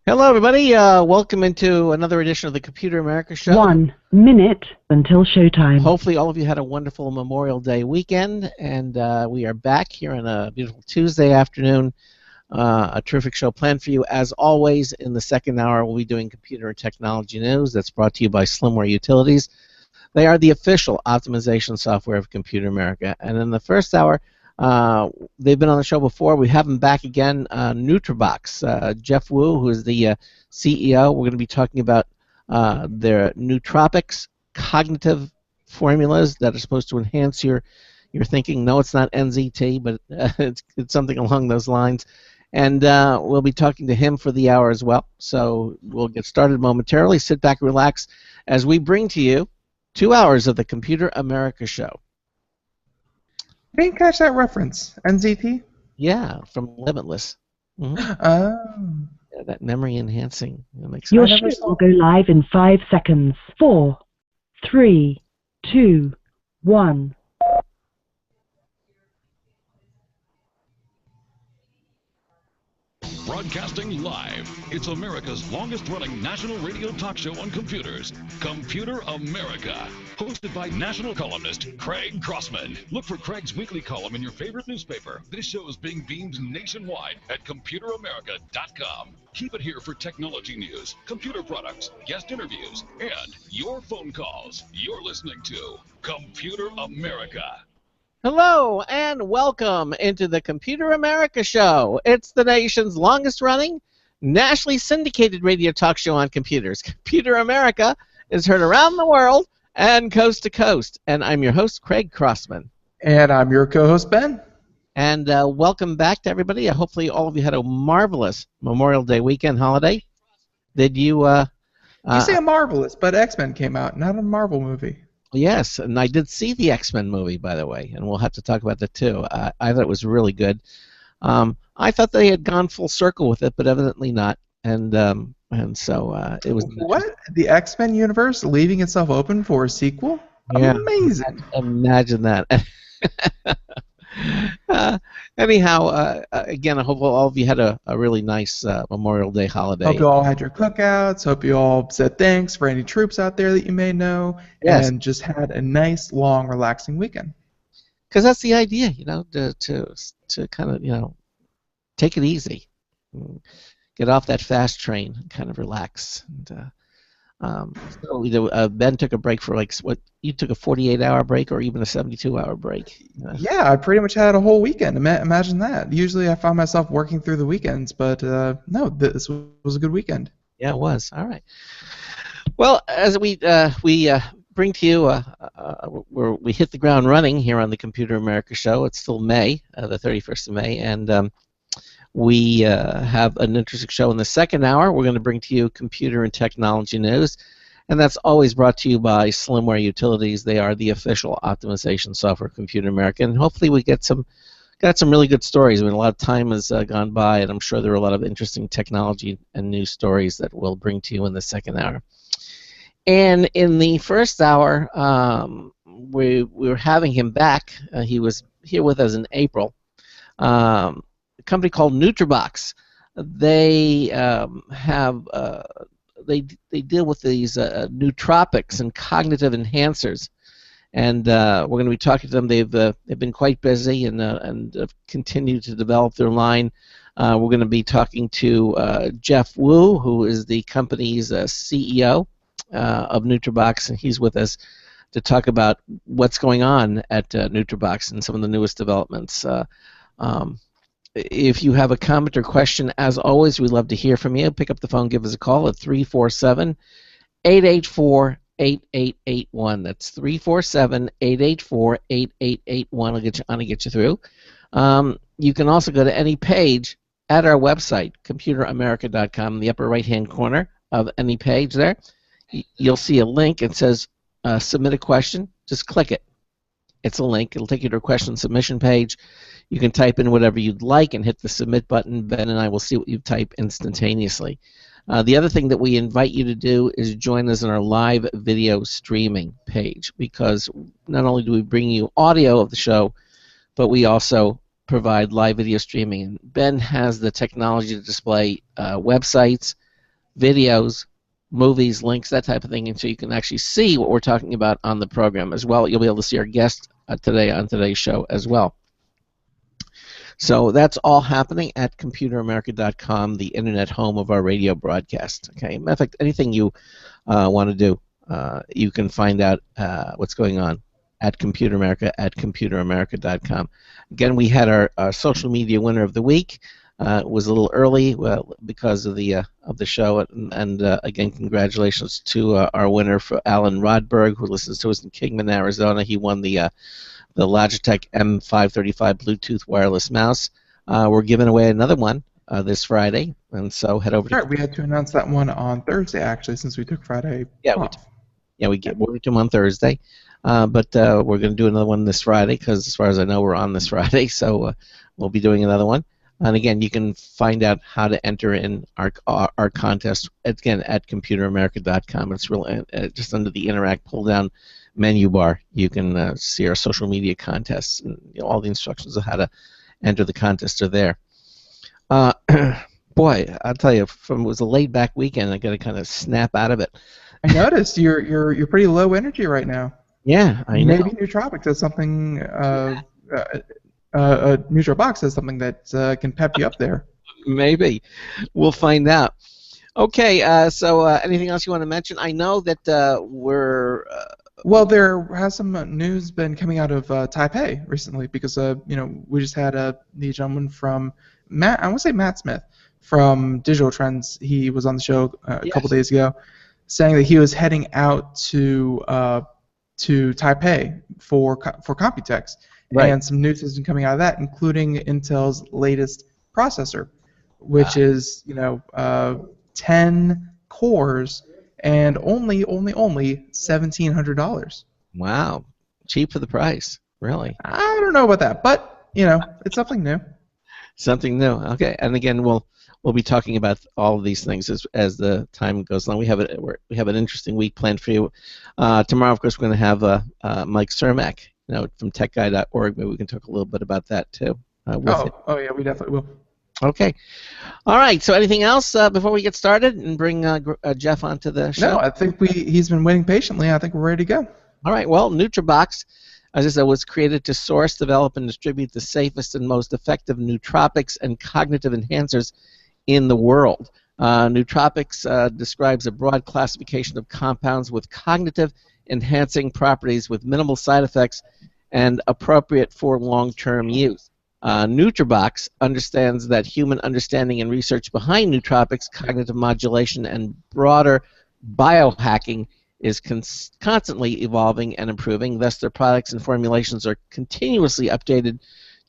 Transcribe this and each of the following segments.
Hello, everybody. Welcome into another edition of the Computer America Show. 1 minute until showtime. Hopefully, all of you had a wonderful Memorial Day weekend, and we are back here on a beautiful Tuesday afternoon. A terrific show planned for you. As always, in the second hour, we'll be doing computer and technology news that's brought to you by Slimware Utilities. They are the official optimization software of Computer America. And in the first hour, they've been on the show before. We have them back again. Nootrobox. Jeff Wu, who is the CEO. We're going to be talking about their nootropics, cognitive formulas that are supposed to enhance your thinking. No, it's not NZT, but it's something along those lines. And we'll be talking to him for the hour as well. So we'll get started momentarily. Sit back and relax as we bring to you 2 hours of the Computer America Show. I didn't catch that reference. NZT? Yeah, from Limitless. Mm-hmm. Oh. Yeah, that memory enhancing. Your show will go live in 5 seconds. 4, 3, 2, 1. Broadcasting live, it's America's longest-running national radio talk show on computers, Computer America, hosted by national columnist Craig Crossman. Look for Craig's weekly column in your favorite newspaper. This show is being beamed nationwide at ComputerAmerica.com. Keep it here for technology news, computer products, guest interviews, and your phone calls. You're listening to Computer America. Hello and welcome into the Computer America Show. It's the nation's longest-running, nationally syndicated radio talk show on computers. Computer America is heard around the world and coast to coast. And I'm your host, Craig Crossman. And I'm your co-host, Ben. And welcome back to everybody. Hopefully all of you had a marvelous Memorial Day weekend holiday. Did you... you say marvelous, but X-Men came out, not a Marvel movie. Yes, and I did see the X-Men movie, by the way, and we'll have to talk about that too. I thought it was really good. I thought they had gone full circle with it, but evidently not. And so it was. What? The X-Men universe leaving itself open for a sequel? Yeah, amazing. Imagine that. Anyhow, again, I hope all of you had a really nice Memorial Day holiday. Hope you all had your cookouts. Hope you all said thanks for any troops out there that you may know, yes, and just had a nice, long, relaxing weekend. Because that's the idea, to kind of, take it easy, get off that fast train, and kind of relax. And, Ben took a break for you took a 48-hour break or even a 72-hour break. Yeah, I pretty much had a whole weekend. Imagine that. Usually I find myself working through the weekends, but no, this was a good weekend. Yeah, it was. All right. Well, as we bring to you, we hit the ground running here on the Computer America Show. It's still May, the 31st of May, and we have an interesting show in the second hour. We're going to bring to you computer and technology news, and that's always brought to you by Slimware Utilities. They are the official optimization software of Computer America, and hopefully we got some really good stories. I mean, a lot of time has gone by, and I'm sure there are a lot of interesting technology and news stories that we'll bring to you in the second hour. And in the first hour, we were having him back. He was here with us in April. A company called Nootrobox. They they deal with these nootropics and cognitive enhancers, and we're going to be talking to them. They've been quite busy and continued to develop their line. We're going to be talking to Jeff Wu, who is the company's CEO of Nootrobox, and he's with us to talk about what's going on at Nootrobox and some of the newest developments. If you have a comment or question, as always, we'd love to hear from you. Pick up the phone, give us a call at 347-884-8881. That's 347-884-8881. I'll get you on and get you through. You can also go to any page at our website, ComputerAmerica.com, in the upper right-hand corner of any page there. You'll see a link. It says submit a question. Just click it. It's a link. It'll take you to a question submission page. You can type in whatever you'd like and hit the submit button. Ben and I will see what you type instantaneously. The other thing that we invite you to do is join us on our live video streaming page, because not only do we bring you audio of the show, but we also provide live video streaming. Ben has the technology to display websites, videos, movies, links, that type of thing, and so you can actually see what we're talking about on the program as well. You'll be able to see our guest today on today's show as well. So that's all happening at computeramerica.com, the internet home of our radio broadcast. Okay. Matter of fact, anything you want to do, you can find out what's going on at Computer America at computeramerica.com. Again, we had our social media winner of the week. It was a little early because of the show, and again, congratulations to our winner, for Alan Rodberg, who listens to us in Kingman, Arizona. He won the Logitech M535 Bluetooth wireless mouse. We're giving away another one this Friday, and so head over to. Sure, we had to announce that one on Thursday, actually, since we took Friday off. We get word to them on Thursday, but we're going to do another one this Friday because, as far as I know, we're on this Friday, so we'll be doing another one. And again, you can find out how to enter in our contest again at computeramerica.com. It's real just under the Interact pull-down menu bar. You can see our social media contests, and all the instructions of how to enter the contest are there. Boy, I'll tell you, it was a laid-back weekend. I got to kind of snap out of it. I noticed you're pretty low energy right now. Yeah, I know. Maybe Nootrobox has something. Nootrobox has something that can pep you up there. Maybe. We'll find out. Okay, so anything else you want to mention? I know that we're... Well, there has some news been coming out of Taipei recently because, we just had the gentleman from I want to say Matt Smith from Digital Trends. He was on the show a couple days ago, saying that he was heading out to Taipei for Computex. Right. And some news has been coming out of that, including Intel's latest processor, which is 10 cores and only $1,700. Wow, cheap for the price, really. I don't know about that, but it's something new. Something new. Okay, and again, we'll be talking about all of these things as the time goes on. We have an interesting week planned for you. Tomorrow, of course, we're going to have Mike Cermak, from techguy.org. Maybe we can talk a little bit about that too. Oh yeah, we definitely will. Okay. All right. So, anything else before we get started and bring Jeff onto the show? No, I think he's been waiting patiently. I think we're ready to go. All right. Well, Nootrobox, as I said, was created to source, develop, and distribute the safest and most effective nootropics and cognitive enhancers in the world. Nootropics describes a broad classification of compounds with cognitive enhancing properties with minimal side effects and appropriate for long-term use. Nootrobox understands that human understanding and research behind nootropics, cognitive modulation, and broader biohacking is constantly evolving and improving. Thus, their products and formulations are continuously updated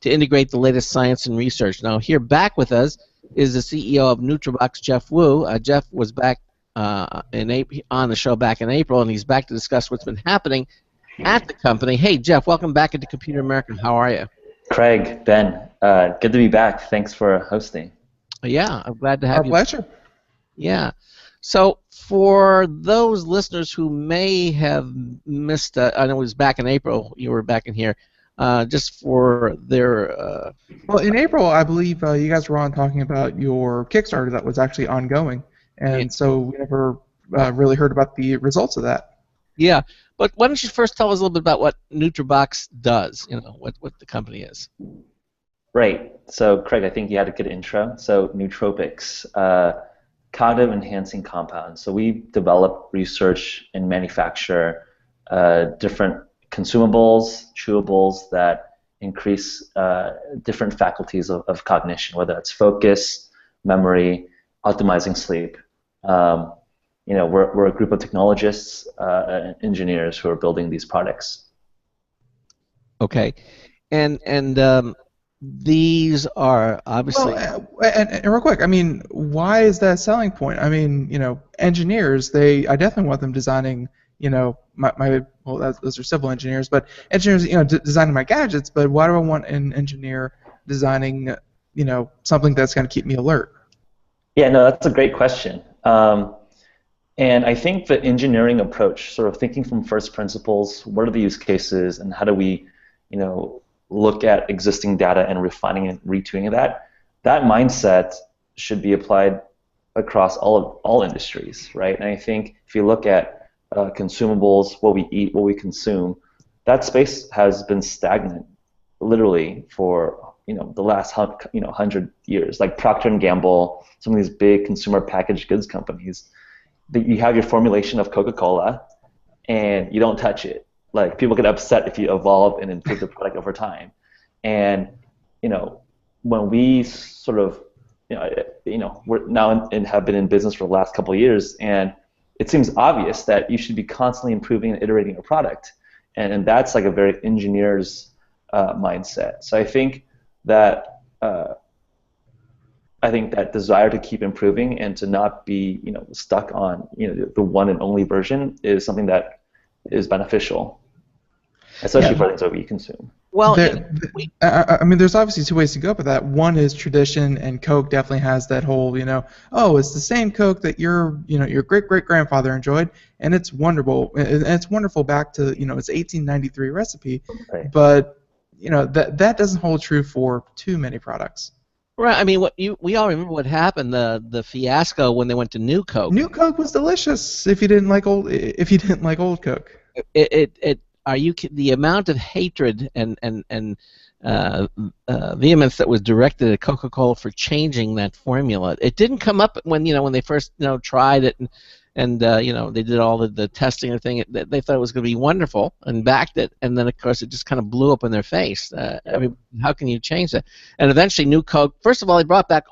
to integrate the latest science and research. Now, here back with us is the CEO of Nootrobox, Jeff Wu. Jeff was back on the show back in April, and he's back to discuss what's been happening at the company. Hey, Jeff, welcome back into Computer America. How are you? Craig, Ben, good to be back. Thanks for hosting. Yeah, I'm glad to have you. Our pleasure. Yeah. So for those listeners who may have missed, I know it was back in April, you were back in here, just for their... Well, in April, I believe you guys were on talking about your Kickstarter that was actually ongoing, and so we never really heard about the results of that. Yeah, but why don't you first tell us a little bit about what Nootrobox does, what the company is. Right. So, Craig, I think you had a good intro. So, nootropics, cognitive enhancing compounds. So we develop, research, and manufacture different consumables, chewables that increase different faculties of cognition, whether it's focus, memory, optimizing sleep. We're a group of technologists and engineers who are building these products. Okay, and these are obviously. Well, and real quick, I mean, why is that a selling point? I mean, engineers, I definitely want them designing, those are civil engineers, but engineers, designing my gadgets. But why do I want an engineer designing, something that's going to keep me alert? Yeah, no, that's a great question. And I think the engineering approach, sort of thinking from first principles, what are the use cases, and how do we, look at existing data and refining and retuning that mindset should be applied across all industries, right? And I think if you look at consumables, what we eat, what we consume, that space has been stagnant, literally for the last 100 years. Like Procter and Gamble, some of these big consumer packaged goods companies, that you have your formulation of Coca-Cola, and you don't touch it. Like people get upset if you evolve and improve the product over time. And when we sort of we're now and have been in business for the last couple of years, and it seems obvious that you should be constantly improving and iterating your product, and that's like a very engineer's mindset. So I think that desire to keep improving and to not be stuck on the one and only version is something that is beneficial, especially for things that we consume. Well, I mean, there's obviously two ways to go with that. One is tradition, and Coke definitely has that whole, oh, it's the same Coke that your great-great-grandfather enjoyed, and it's wonderful. And it's wonderful back to, its 1893 recipe. Right. But, that doesn't hold true for too many products. Right. I mean, we all remember what happened, the fiasco when they went to New Coke. New Coke was delicious if you didn't like old Coke. The amount of hatred and vehemence that was directed at Coca-Cola for changing that formula. It didn't come up when they first tried it and they did all the testing and thing. They thought it was going to be wonderful and backed it, and then of course it just kind of blew up in their face. How can you change that? And eventually New Coke. First of all, they brought back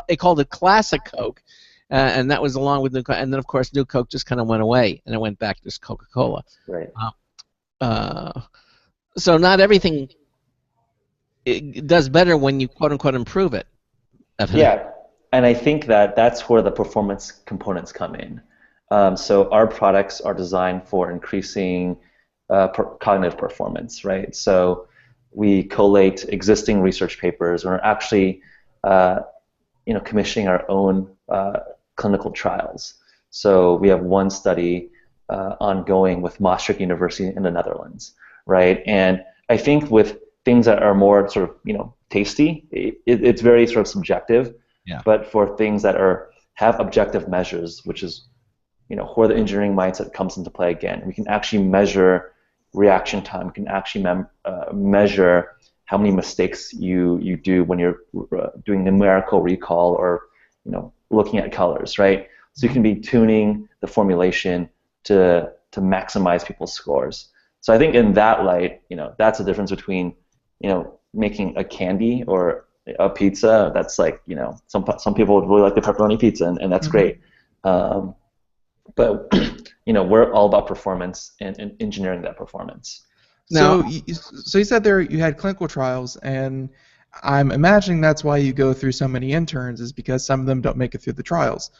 they called it Classic Coke. And that was along with New Coke, and then of course New Coke just kind of went away, and it went back to just Coca-Cola. Right. So not everything does better when you quote unquote improve it. Yeah, and I think that's where the performance components come in. So our products are designed for increasing cognitive performance, right? So we collate existing research papers, and we're actually commissioning our own clinical trials. So we have one study ongoing with Maastricht University in the Netherlands, right? And I think with things that are more sort of tasty, it's very sort of subjective. Yeah. But for things that have objective measures, which is where the engineering mindset comes into play again, we can actually measure reaction time. We can actually measure how many mistakes you do when you're doing numerical recall or looking at colors, right? So you can be tuning the formulation to maximize people's scores. So I think in that light, that's the difference between making a candy or a pizza. That's like some people would really like the pepperoni pizza, and that's great. But we're all about performance and engineering that performance. Now, so you said there you had clinical trials, and I'm imagining that's why you go through so many interns, is because some of them don't make it through the trials.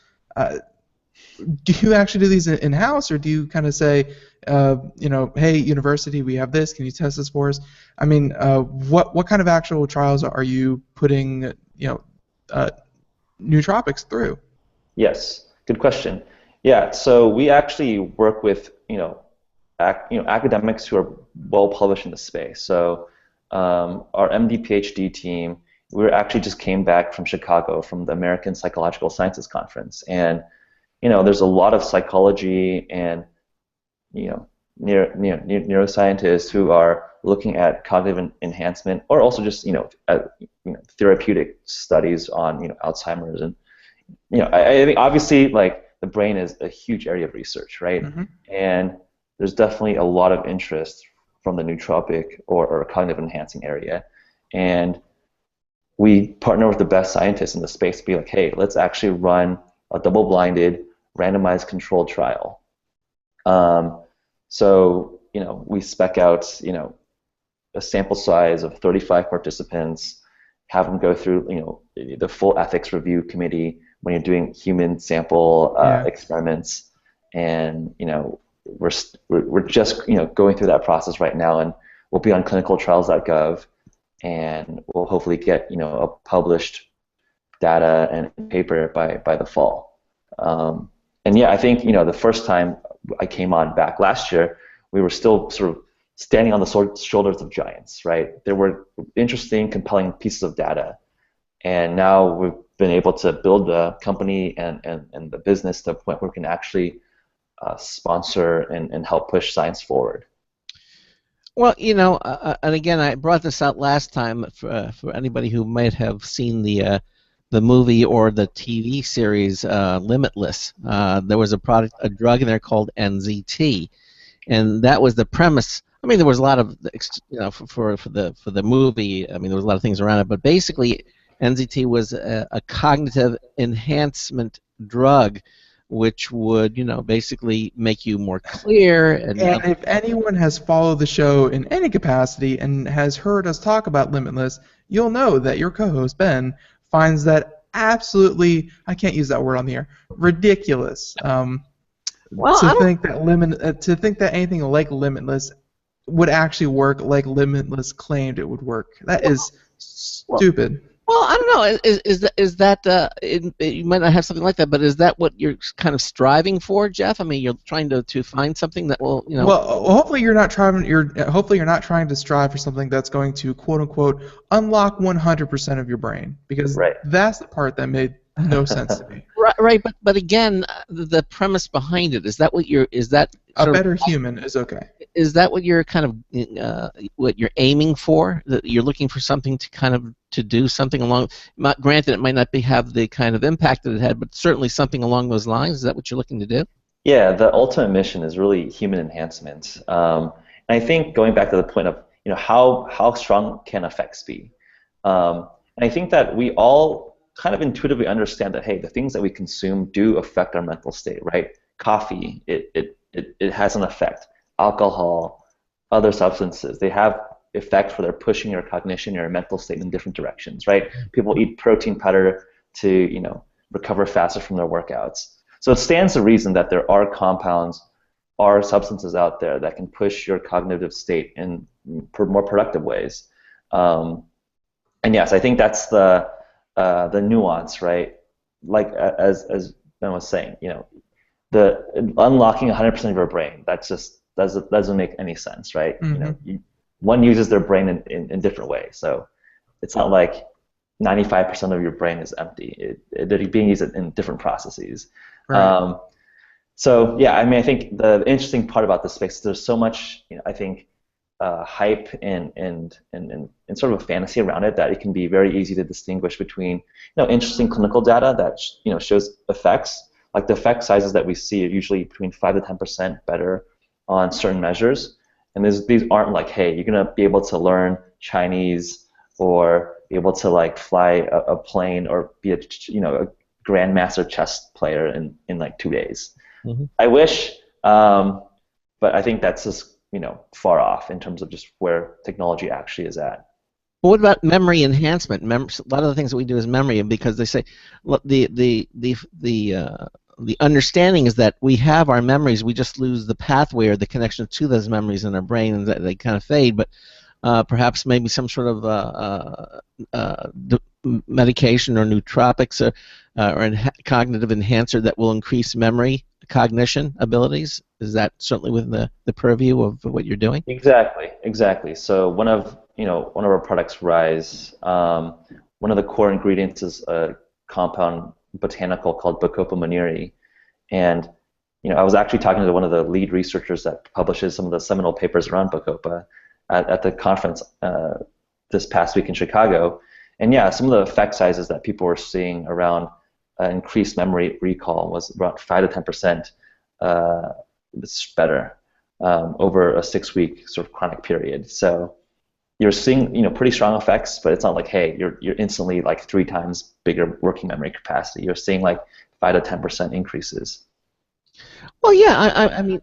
Do you actually do these in-house, or do you kind of say, hey, university, we have this, can you test this for us? I mean, what kind of actual trials are you putting, nootropics through? Yes, good question. Yeah, so we actually work with, academics who are well published in the space. So our MD PhD team, we actually just came back from Chicago from the American Psychological Sciences Conference, and there's a lot of psychology and neuroscientists who are looking at cognitive enhancement, or also just therapeutic studies on Alzheimer's, and I think obviously like the brain is a huge area of research, right? Mm-hmm. And there's definitely a lot of interest from the nootropic or cognitive enhancing area, and we partner with the best scientists in the space to be like, hey, let's actually run a double-blinded, randomized controlled trial. So we spec out a sample size of 35 participants, have them go through the full ethics review committee when you're doing human sample experiments, and we're just going through that process right now, and we'll be on clinicaltrials.gov, and we'll hopefully get a published data and paper by the fall. And yeah, I think the first time I came on back last year, we were still sort of standing on the shoulders of giants, right? There were interesting, compelling pieces of data, and now been able to build the company and the business to a point where we can actually sponsor and help push science forward. Well, and again, I brought this out last time for anybody who might have seen the movie or the TV series Limitless. There was a drug in there called NZT, and that was the premise. I mean, there was a lot of, for the movie. I mean, there was a lot of things around it, but basically, NZT was a cognitive enhancement drug, which would, basically make you more clear. And if anyone has followed the show in any capacity and has heard us talk about Limitless, you'll know that your co-host Ben finds that absolutely, I can't use that word on the air, ridiculous. To think that anything like Limitless would actually work like Limitless claimed it would work. That is stupid. Well, I don't know. Is that you might not have something like that, but is that what you're kind of striving for, Jeff? I mean, you're trying to find something that will, Well, hopefully you're not trying. Hopefully you're not trying to strive for something that's going to quote unquote unlock 100% of your brain, because that's the part that made no sense to me. Right. But again, the premise behind it, is that what you're? Is that a better human is okay? Is that what you're kind of what you're aiming for? That you're looking for something to do something along. Granted, it might not have the kind of impact that it had, but certainly something along those lines. Is that what you're looking to do? Yeah, the ultimate mission is really human enhancement. And I think going back to the point of how strong can effects be, and I think that we all kind of intuitively understand that, hey, the things that we consume do affect our mental state, right? Coffee, it has an effect. Alcohol, other substances, they have effects where they're pushing your cognition, your mental state in different directions, right? People eat protein powder to, recover faster from their workouts. So it stands to reason that there are compounds, are substances out there that can push your cognitive state in more productive ways. And yes, I think that's the nuance, right? Like as Ben was saying, the unlocking 100% of your brain, that just doesn't make any sense, right? Mm-hmm. One uses their brain in different ways, so it's not like 95% of your brain is empty. They're being used in different processes. Right. So yeah, I mean, I think the interesting part about this space is there's so much, I think, hype and sort of a fantasy around it that it can be very easy to distinguish between interesting clinical data that shows effects, like the effect sizes that we see are usually between 5 to 10% better on certain measures, and these aren't like, hey, you're gonna be able to learn Chinese or be able to like fly a plane or be a grandmaster chess player in like 2 days. Mm-hmm. I wish, but I think that's just far off in terms of just where technology actually is at. Well, what about memory enhancement? A lot of the things that we do is memory, because they say the understanding is that we have our memories, we just lose the pathway or the connection to those memories in our brain, and they kind of fade. But perhaps maybe some sort of medication or nootropics or cognitive enhancer that will increase memory cognition abilities. Is that certainly within the purview of what you're doing? Exactly. So one of our products, Rise, one of the core ingredients is a compound botanical called Bacopa monnieri, and I was actually talking to one of the lead researchers that publishes some of the seminal papers around Bacopa at the conference this past week in Chicago, and yeah, some of the effect sizes that people were seeing around increased memory recall was about 5 to 10% it's better over a 6-week sort of chronic period. So you're seeing pretty strong effects, but it's not like, hey, you're instantly like 3 times bigger working memory capacity. You're seeing like 5 to 10% increases. Well, yeah, I mean,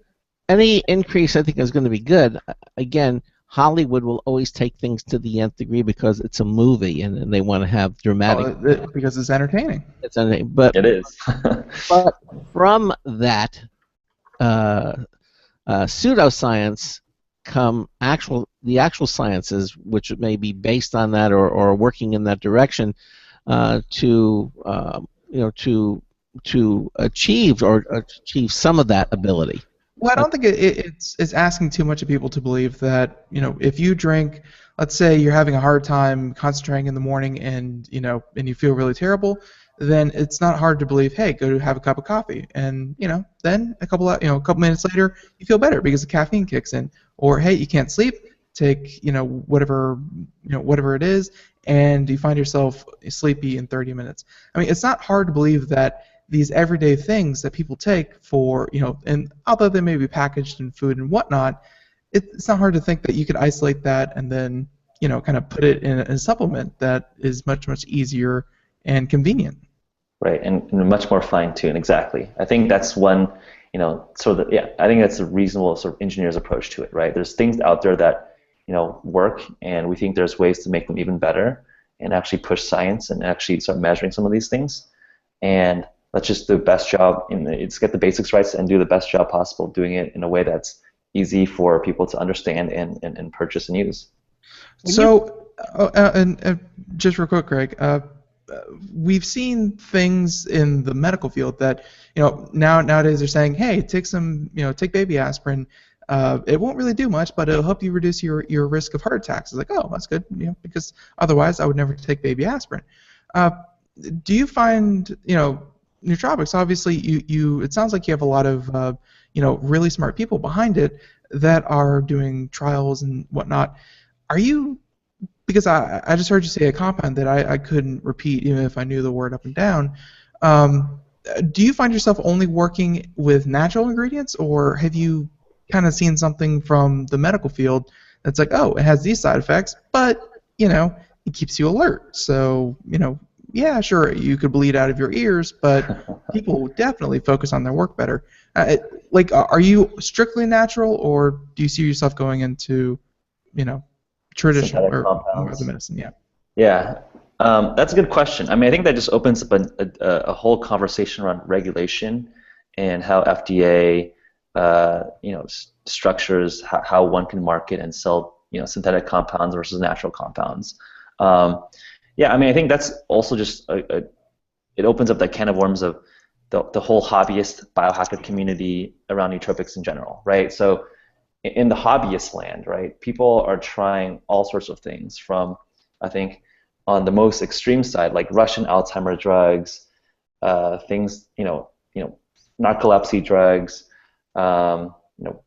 any increase I think is going to be good. Again, Hollywood will always take things to the nth degree because it's a movie and they want to have dramatic. Because it's entertaining. It's entertaining, but it is. But from that pseudoscience come the actual sciences, which may be based on that or working in that direction to achieve some of that ability. Well, I don't think it's asking too much of people to believe that if you drink, let's say you're having a hard time concentrating in the morning and you feel really terrible, then it's not hard to believe, hey, go to have a cup of coffee, and then a couple minutes later, you feel better because the caffeine kicks in. Or hey, you can't sleep, take whatever it is, and you find yourself sleepy in 30 minutes. I mean, it's not hard to believe that these everyday things that people take for, and although they may be packaged in food and whatnot, it's not hard to think that you could isolate that and then, kind of put it in a supplement that is much, much easier and convenient. Right, and much more fine-tuned, exactly. I think that's one, I think that's a reasonable sort of engineer's approach to it, right? There's things out there that, work, and we think there's ways to make them even better and actually push science and actually start measuring some of these things. And let's just do the best job, let's get the basics right and do the best job possible doing it in a way that's easy for people to understand and purchase and use. So, and just real quick, Greg, we've seen things in the medical field that nowadays they're saying, hey, take baby aspirin. It won't really do much, but it'll help you reduce your risk of heart attacks. It's like, oh, that's good, because otherwise I would never take baby aspirin. Do you find Nootrobox? Obviously, it sounds like you have a lot of really smart people behind it that are doing trials and whatnot. Are you? Because I just heard you say a compound that I couldn't repeat even if I knew the word up and down. Do you find yourself only working with natural ingredients, or have you kind of seen something from the medical field that's like, oh, it has these side effects, but it keeps you alert. So yeah, sure, you could bleed out of your ears, but people definitely focus on their work better. Are you strictly natural, or do you see yourself going into traditional Synthetic or compounds. other medicine? Yeah. Yeah, that's a good question. I mean, I think that just opens up a whole conversation around regulation and how FDA, structures how one can market and sell, synthetic compounds versus natural compounds. Yeah, I mean, I think that's also just it opens up that can of worms of the whole hobbyist biohacker community around nootropics in general, right? So in the hobbyist land, right, people are trying all sorts of things from, I think, on the most extreme side, like Russian Alzheimer drugs, things, narcolepsy drugs,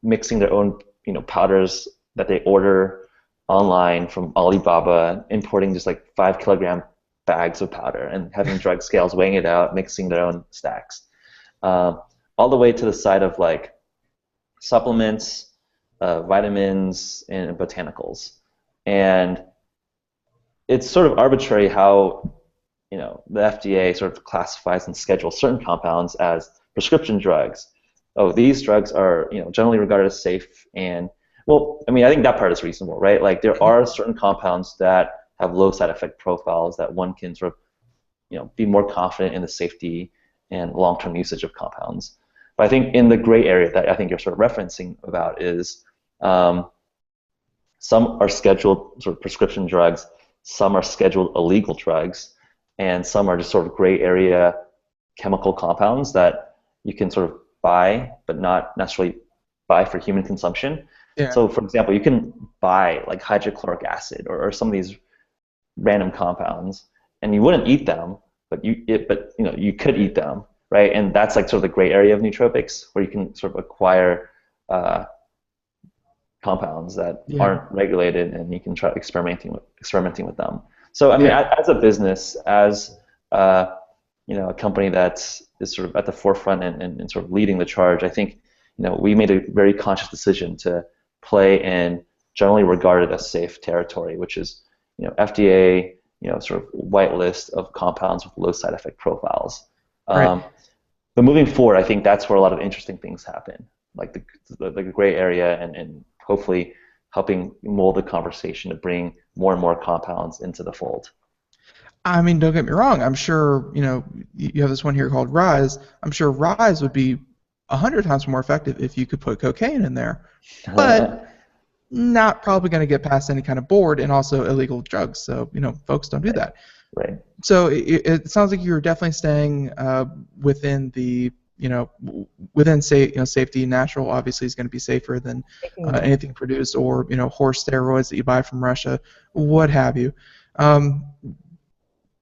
mixing their own, powders that they order online from Alibaba, importing just like 5-kilogram bags of powder and having drug scales weighing it out, mixing their own stacks, all the way to the side of like supplements, vitamins, and botanicals. And it's sort of arbitrary how the FDA sort of classifies and schedules certain compounds as prescription drugs. Oh, these drugs are generally regarded as safe, and well, I mean, I think that part is reasonable, right? Like there are certain compounds that have low side effect profiles that one can sort of be more confident in the safety and long-term usage of compounds. But I think in the gray area that I think you're sort of referencing about is some are scheduled sort of prescription drugs, some are scheduled illegal drugs, and some are just sort of gray area chemical compounds that you can sort of buy but not necessarily buy for human consumption. Yeah. So for example, you can buy like hydrochloric acid or some of these random compounds, and you wouldn't eat them, but you could eat them, right? And that's like sort of the gray area of nootropics, where you can sort of acquire compounds that aren't regulated, and you can try experimenting with them. So I mean, as a business, as a company that is sort of at the forefront and sort of leading the charge, I think we made a very conscious decision to play in generally regarded as safe territory, which is FDA sort of white list of compounds with low side effect profiles. Right. But moving forward, I think that's where a lot of interesting things happen, like the gray area, and hopefully helping mold the conversation to bring more and more compounds into the fold. I mean, don't get me wrong. I'm sure you have this one here called Rise. I'm sure Rise would be 100 times more effective if you could put cocaine in there, but not probably going to get past any kind of board, and also illegal drugs. So folks don't do that. Right. So it sounds like you're definitely staying within the within safety. Natural obviously is going to be safer than anything produced, or horse steroids that you buy from Russia, what have you.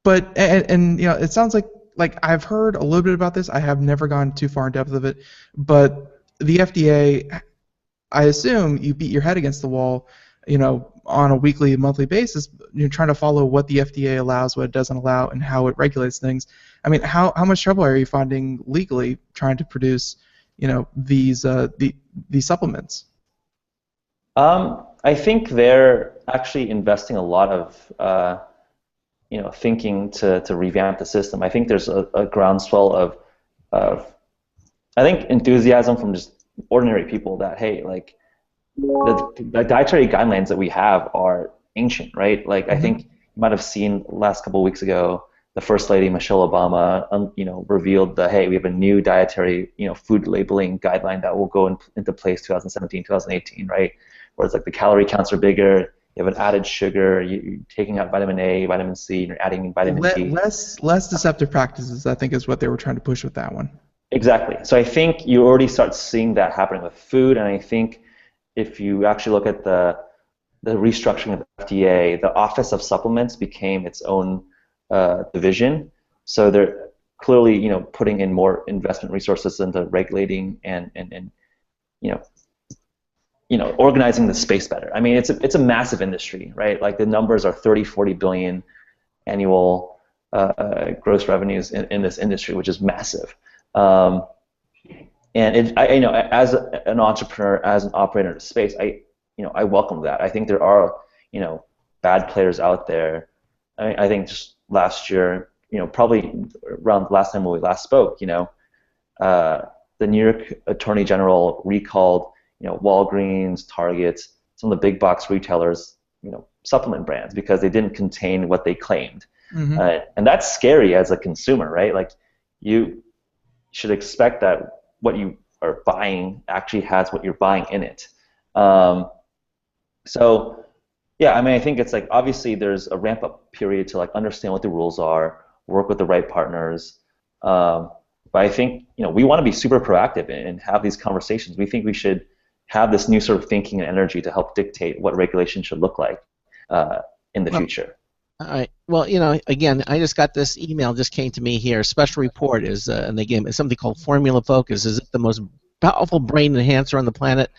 But it sounds like like I've heard a little bit about this. I have never gone too far in depth of it, but the FDA, I assume you beat your head against the wall, on a weekly, monthly basis. You're trying to follow what the FDA allows, what it doesn't allow, and how it regulates things. I mean, how much trouble are you finding legally trying to produce, these supplements? I think they're actually investing a lot of thinking to revamp the system. I think there's a groundswell of I think enthusiasm from just ordinary people that, hey, like the dietary guidelines that we have are ancient, right? Like I think you might have seen last couple of weeks ago, the First Lady Michelle Obama, revealed that, hey, we have a new dietary, food labeling guideline that will go into place 2017, 2018, right? Where it's like the calorie counts are bigger, you have an added sugar, you're taking out vitamin A, vitamin C, and you're adding vitamin D. Less deceptive practices, I think, is what they were trying to push with that one. Exactly. So I think you already start seeing that happening with food, and I think if you actually look at the restructuring of the FDA, the Office of Supplements became its own division. So they're clearly, putting in more investment resources into regulating and organizing the space better. I mean, it's a massive industry, right? Like the numbers are 30, 40 billion annual gross revenues in this industry, which is massive. And as an entrepreneur, as an operator in the space, I welcome that. I think there are, bad players out there. I think just last year, probably around the last time when we last spoke, the New York Attorney General recalled, Walgreens, Target, some of the big box retailers, supplement brands because they didn't contain what they claimed. And that's scary as a consumer, right? Like you should expect that what you are buying actually has what you're buying in it. So yeah, I mean, I think it's like obviously there's a ramp up period to like understand what the rules are, work with the right partners. But I think we want to be super proactive and have these conversations. We think we should have this new sort of thinking and energy to help dictate what regulation should look like in the future. All right. Well, again, I just got this email just came to me here. Special report is, and they gave me something called Formula Focus. Is it the most powerful brain enhancer on the planet?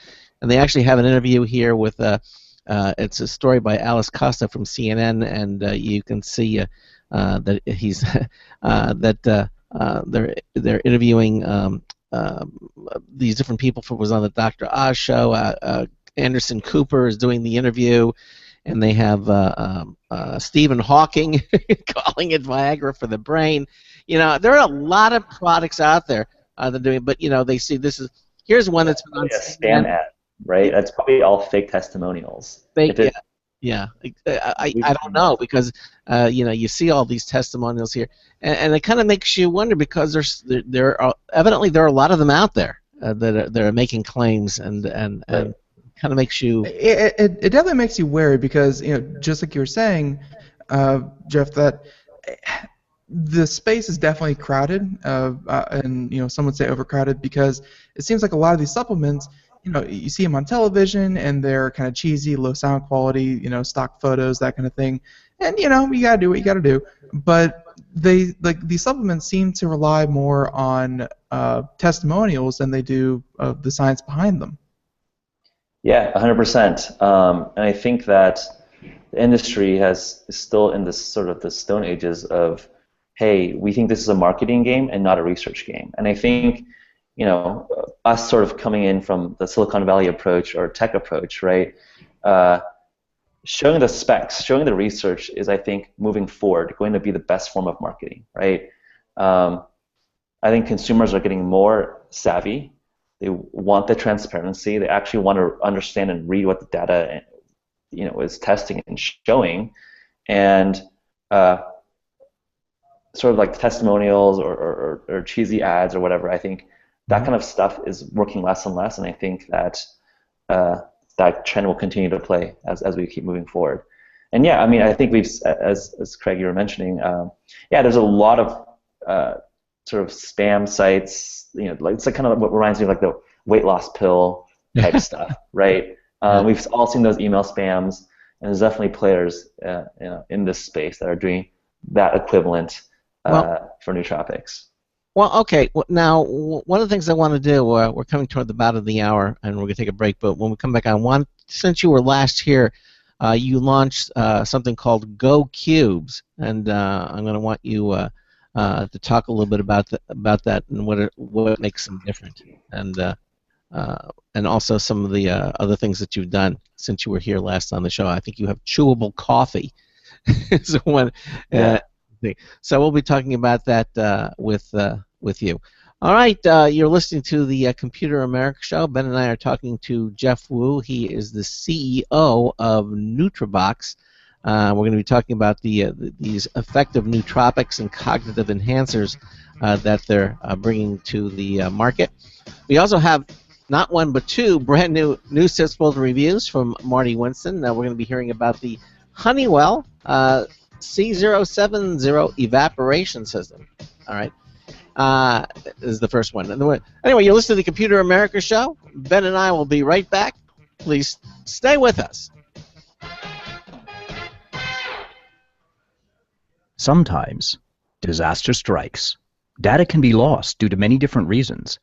And they actually have an interview here with, it's a story by Alice Costa from CNN, and you can see that he's they're interviewing these different people. Was on the Dr. Oz show. Anderson Cooper is doing the interview. And they have Stephen Hawking calling it Viagra for the brain. There are a lot of products out there that are doing, but they see here's one that's been on a spam ad, right? That's probably all fake testimonials. Yeah. I don't know because you see all these testimonials here, and it kind of makes you wonder because there are evidently there are a lot of them out there that are making claims and kind of makes you. It definitely makes you wary because just like you were saying, Jeff, that the space is definitely crowded, and some would say overcrowded because it seems like a lot of these supplements, you see them on television and they're kind of cheesy, low sound quality, stock photos, that kind of thing, and you gotta do what you gotta do, but these supplements seem to rely more on testimonials than they do the science behind them. Yeah, 100%. And I think that the industry is still in this sort of the stone ages of, hey, we think this is a marketing game and not a research game. And I think, us sort of coming in from the Silicon Valley approach or tech approach, right? Showing the specs, showing the research is, I think, moving forward, going to be the best form of marketing, right? I think consumers are getting more savvy. They want the transparency. They actually want to understand and read what the data, is testing and showing, and sort of like testimonials or cheesy ads or whatever. I think that kind of stuff is working less and less, and I think that that trend will continue to play as we keep moving forward. And yeah, I mean, I think as Craig, you were mentioning, there's a lot of sort of spam sites. It's like kind of what reminds me of like the weight loss pill type stuff, right? We've all seen those email spams, and there's definitely players in this space that are doing that equivalent. for nootropics. Well, okay. Well, now, one of the things I want to do, we're coming toward the bottom of the hour, and we're going to take a break. But when we come back on, since you were last here, you launched something called Go Cubes, and I'm going to want you to talk a little bit about that and what makes them different, and also some of the other things that you've done since you were here last on the show. I think you have chewable coffee. So so we'll be talking about that with you. All right, you're listening to the Computer America Show. Ben and I are talking to Jeff Wu. He is the CEO of Nootrobox. We're going to be talking about these effective nootropics and cognitive enhancers that they're bringing to the market. We also have not one but two brand new news tips, both reviews from Marty Winston. We're going to be hearing about the Honeywell C070 evaporation system. All right. Is the first one. Anyway, you're listening to the Computer America Show. Ben and I will be right back. Please stay with us. Sometimes disaster strikes. Data can be lost due to many different reasons.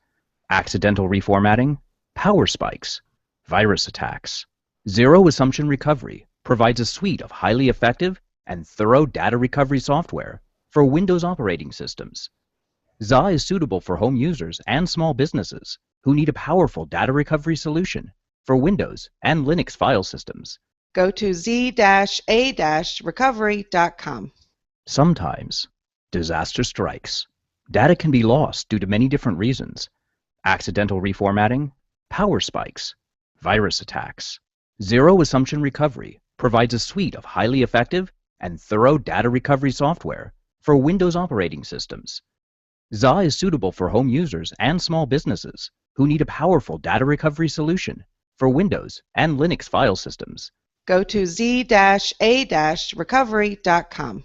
Accidental reformatting, power spikes, virus attacks. Zero Assumption Recovery provides a suite of highly effective and thorough data recovery software for Windows operating systems. ZA is suitable for home users and small businesses who need a powerful data recovery solution for Windows and Linux file systems. Go to z-a-recovery.com. Sometimes disaster strikes. Data can be lost due to many different reasons. Accidental reformatting, power spikes, virus attacks. Zero Assumption Recovery provides a suite of highly effective and thorough data recovery software for Windows operating systems. ZA is suitable for home users and small businesses who need a powerful data recovery solution for Windows and Linux file systems. Go to z-a-recovery.com.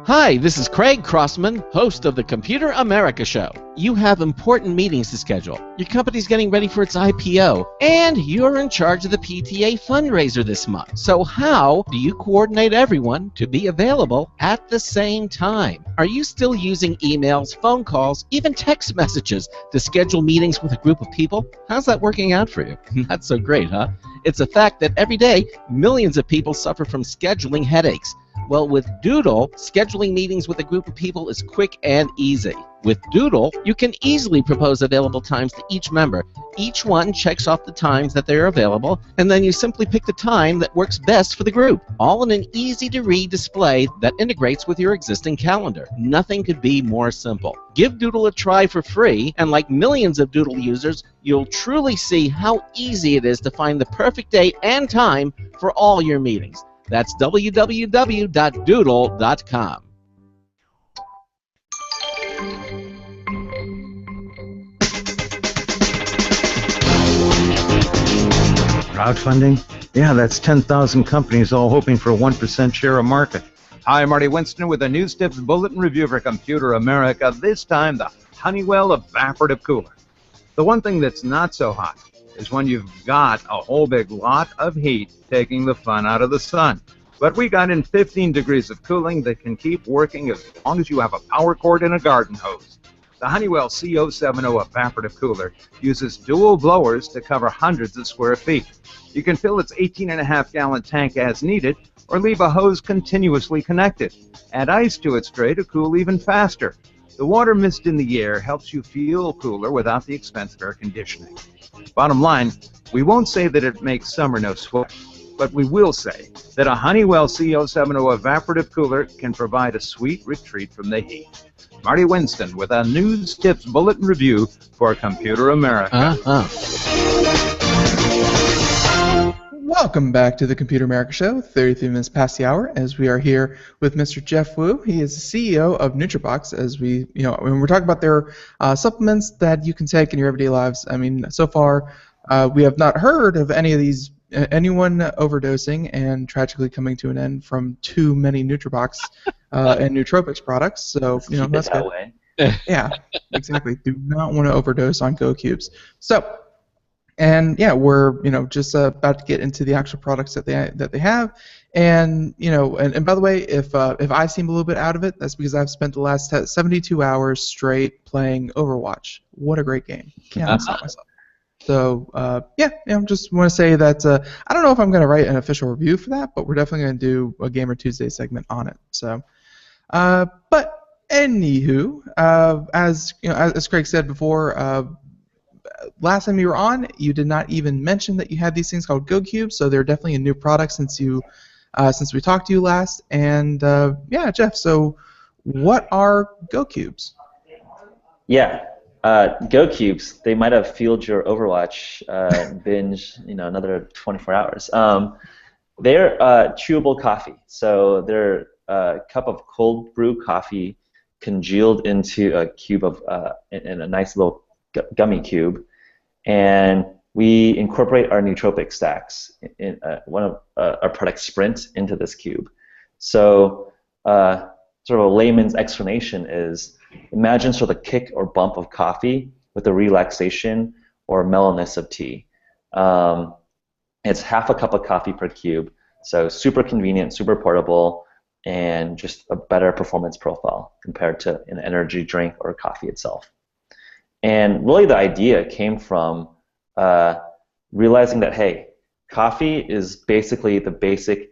Hi, this is Craig Crossman, host of the Computer America Show. You have important meetings to schedule. Your company's getting ready for its IPO, and you're in charge of the PTA fundraiser this month. So how do you coordinate everyone to be available at the same time? Are you still using emails, phone calls, even text messages to schedule meetings with a group of people? How's that working out for you? Not so great, huh? It's a fact that every day, millions of people suffer from scheduling headaches. Well, with Doodle, scheduling meetings with a group of people is quick and easy. With Doodle, you can easily propose available times to each member. Each one checks off the times that they're available, and then you simply pick the time that works best for the group, all in an easy-to-read display that integrates with your existing calendar. Nothing could be more simple. Give Doodle a try for free, and like millions of Doodle users, you'll truly see how easy it is to find the perfect date and time for all your meetings. That's www.doodle.com. Crowdfunding? Yeah, that's 10,000 companies all hoping for a 1% share of market. Hi, I'm Marty Winston with a News Tips Bulletin Review for Computer America. This time, the Honeywell Evaporative Cooler. The one thing that's not so hot is when you've got a whole big lot of heat taking the fun out of the sun. But we got in 15 degrees of cooling that can keep working as long as you have a power cord and a garden hose. The Honeywell C070 Evaporative Cooler uses dual blowers to cover hundreds of square feet. You can fill its 18.5-gallon tank as needed or leave a hose continuously connected. Add ice to its tray to cool even faster. The water mist in the air helps you feel cooler without the expense of air conditioning. Bottom line, we won't say that it makes summer no sweat, but we will say that a Honeywell C070 Evaporative Cooler can provide a sweet retreat from the heat. Marty Winston with a News Tips Bulletin Review for Computer America. Welcome back to the Computer America Show, 33 minutes past the hour, as we are here with Mr. Jeff Wu. He is the CEO of Nootrobox. As we, when we're talking about their supplements that you can take in your everyday lives. I mean, so far we have not heard of anyone overdosing and tragically coming to an end from too many Nootrobox and Nootropics products. So that's good. Way. Yeah, exactly. Do not want to overdose on Go Cubes. So And yeah, we're just about to get into the actual products that they have, and and by the way, if I seem a little bit out of it, that's because I've spent the last 72 hours straight playing Overwatch. What a great game! Cannot stop myself. So yeah, just want to say that I don't know if I'm going to write an official review for that, but we're definitely going to do a Gamer Tuesday segment on it. So, but anywho, as as Craig said before, last time you were on, you did not even mention that you had these things called Go Cubes. So they're definitely a new product since we talked to you last. And yeah, Jeff. So what are Go Cubes? Yeah, Go Cubes. They might have fueled your Overwatch binge, another 24 hours. They're chewable coffee. So they're a cup of cold brew coffee congealed into a cube of in a nice little gummy cube, and we incorporate our nootropic stacks in one of our product Sprint into this cube. So sort of a layman's explanation is, imagine sort of the kick or bump of coffee with the relaxation or mellowness of tea. It's half a cup of coffee per cube, so super convenient, super portable, and just a better performance profile compared to an energy drink or coffee itself. And really the idea came from realizing that, hey, coffee is basically the basic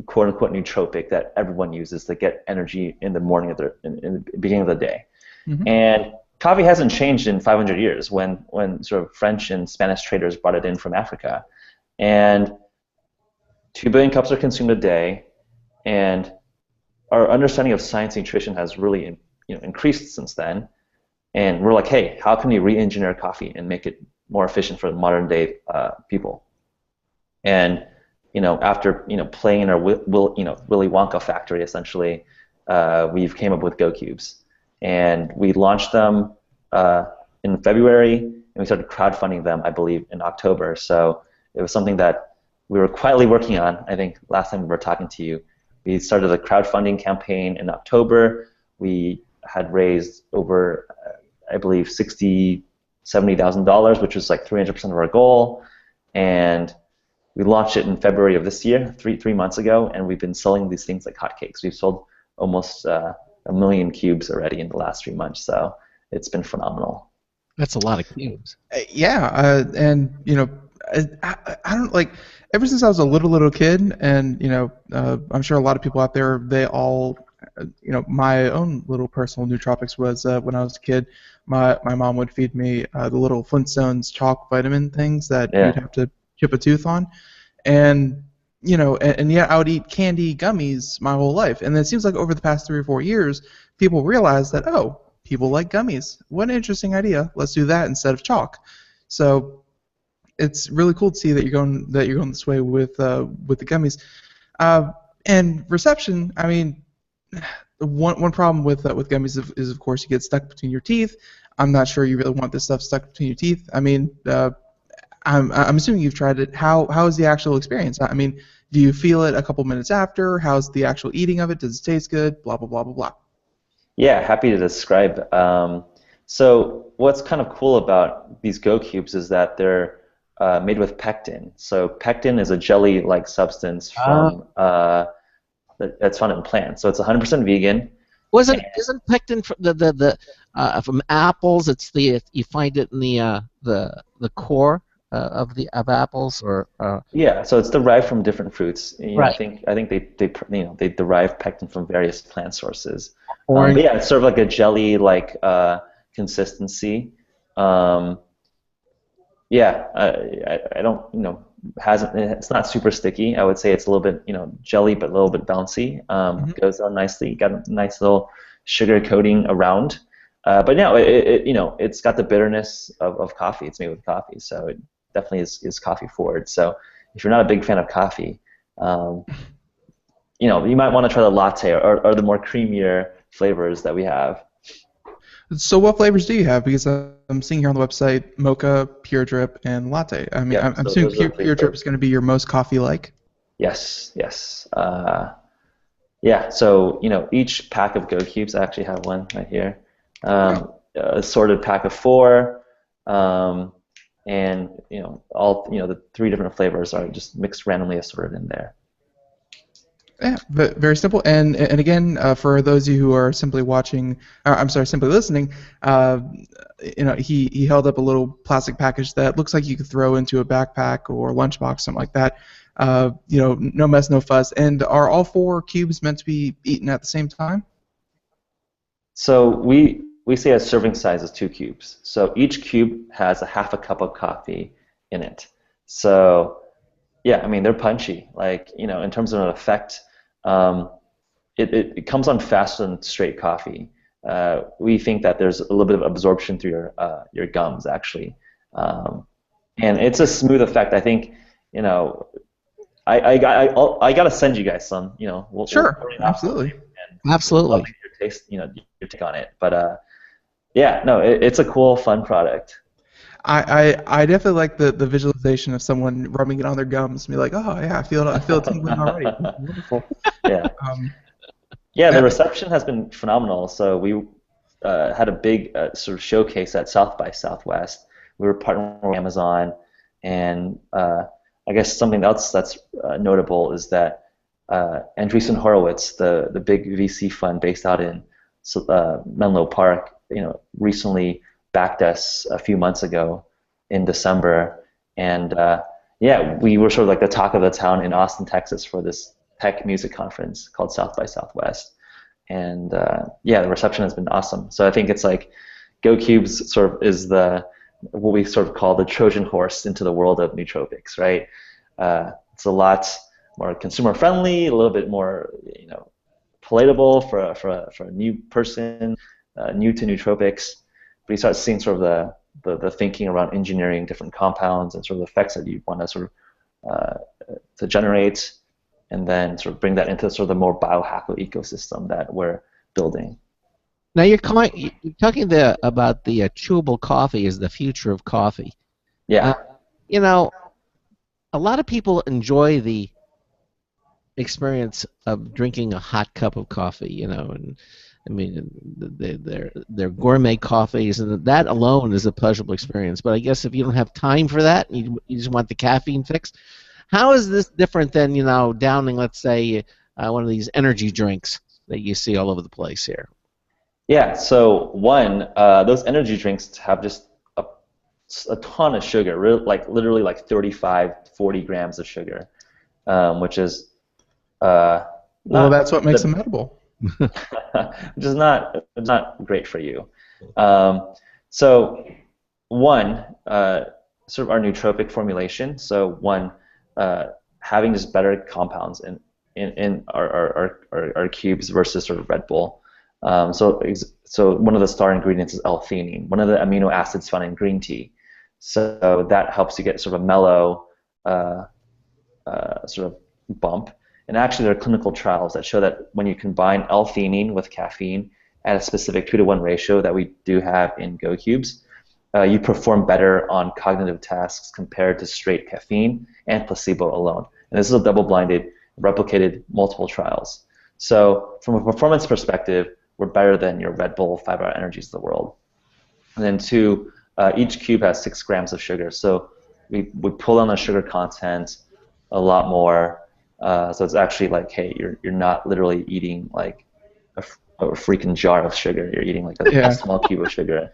quote-unquote nootropic that everyone uses to get energy in the morning of in the beginning of the day. Mm-hmm. And coffee hasn't changed in 500 years when sort of French and Spanish traders brought it in from Africa. And 2 billion cups are consumed a day, and our understanding of science and nutrition has really increased since then. And we're like, hey, how can we re-engineer coffee and make it more efficient for the modern day people? And after playing in our Willy Wonka factory, essentially, we've came up with Go Cubes, and we launched them in February, and we started crowdfunding them, I believe, in October. So it was something that we were quietly working on. I think last time we were talking to you, we started a crowdfunding campaign in October. We had raised over, I believe, $70,000, which was like 300% of our goal, and we launched it in February of this year, three months ago, and we've been selling these things like hotcakes. We've sold almost 1 million cubes already in the last 3 months, so it's been phenomenal. That's a lot of cubes. Yeah, and I don't like. Ever since I was a little kid, and I'm sure a lot of people out there, they all, my own little personal nootropics was when I was a kid. My mom would feed me the little Flintstones chalk vitamin things that you'd have to chip a tooth on, and and yet I would eat candy gummies my whole life. And it seems like over the past 3 or 4 years, people realize that, oh, people like gummies. What an interesting idea. Let's do that instead of chalk. So it's really cool to see that you're going this way with the gummies. And reception, I mean, one problem with gummies is of course you get stuck between your teeth. I'm not sure you really want this stuff stuck between your teeth. I mean, I'm assuming you've tried it. How is the actual experience? I mean, do you feel it a couple minutes after? How's the actual eating of it? Does it taste good? Blah blah blah blah blah. Yeah, happy to describe. So what's kind of cool about these Go Cubes is that they're made with pectin. So pectin is a jelly-like substance from that's found in plants. So it's 100% vegan. Isn't pectin from apples? It's you find it in the core of apples, or yeah. So it's derived from different fruits. Right. I think they derive pectin from various plant sources. Orange. But yeah, it's sort of like a jelly-like consistency. Yeah, I don't, it's not super sticky. I would say it's a little bit, jelly, but a little bit bouncy. Goes on nicely. Got a nice little sugar coating around. But no, it's got the bitterness of coffee. It's made with coffee, so it definitely is coffee forward. So if you're not a big fan of coffee, you might want to try the latte or the more creamier flavors that we have. So what flavors do you have? Because I'm seeing here on the website mocha, pure drip, and latte. I mean, I'm assuming pure drip is going to be your most coffee-like. Yes. Yeah. So each pack of Go Cubes, I actually have one right here. A sorted pack of 4. and all the 3 different flavors are just mixed randomly assorted in there. Yeah, very simple. And again, for those of you who are simply watching, I'm sorry, simply listening, he held up a little plastic package that looks like you could throw into a backpack or a lunchbox, something like that. No mess, no fuss. And are all 4 cubes meant to be eaten at the same time? So we say a serving size is 2 cubes. So each cube has a half a cup of coffee in it. So yeah, I mean they're punchy. Like in terms of an effect, it comes on faster than straight coffee. We think that there's a little bit of absorption through your gums actually, and it's a smooth effect. I think I gotta send you guys some. Sure, absolutely. Absolutely. Your taste, your take on it. But yeah, no, it's a cool, fun product. I definitely like the visualization of someone rubbing it on their gums and be like, oh yeah, I feel it tingling already. Wonderful. Yeah. Yeah, the reception has been phenomenal. So we had a big sort of showcase at South by Southwest. We were partnering with Amazon, and I guess something else that's notable is that Andreessen Horowitz, the big VC fund based out in Menlo Park, recently backed us a few months ago in December, and yeah, we were sort of like the talk of the town in Austin, Texas, for this tech music conference called South by Southwest, and yeah, the reception has been awesome. So I think it's like GoCubes sort of is what we sort of call the Trojan horse into the world of nootropics, right? It's a lot more consumer friendly, a little bit more palatable for a new person, new to nootropics. But you start seeing sort of the thinking around engineering different compounds and sort of the effects that you want to sort of to generate, and then sort of bring that into sort of the more biohacker ecosystem that we're building. Now you're talking about the chewable coffee as the future of coffee. Yeah. A lot of people enjoy the experience of drinking a hot cup of coffee, and I mean they're gourmet coffees, and that alone is a pleasurable experience. But I guess if you don't have time for that, and you just want the caffeine fix, how is this different than downing, let's say, one of these energy drinks that you see all over the place here? Yeah. So one, those energy drinks have just a ton of sugar, literally like 35, 40 grams of sugar, which is well, that's what makes them edible. Which is not great for you. So one, sort of our nootropic formulation. So one, having just better compounds in our cubes versus sort of Red Bull. So one of the star ingredients is L-theanine, one of the amino acids found in green tea. So that helps you get sort of a mellow sort of bump. And actually, there are clinical trials that show that when you combine L-theanine with caffeine at a specific 2-to-1 ratio that we do have in GoCubes, you perform better on cognitive tasks compared to straight caffeine and placebo alone. And this is a double-blinded, replicated multiple trials. So from a performance perspective, we're better than your Red Bull 5-hour energies of the world. And then two, each cube has 6 grams of sugar. So we pull down the sugar content a lot more. So it's actually like, hey, you're not literally eating like a freaking jar of sugar. You're eating like a small cube of sugar.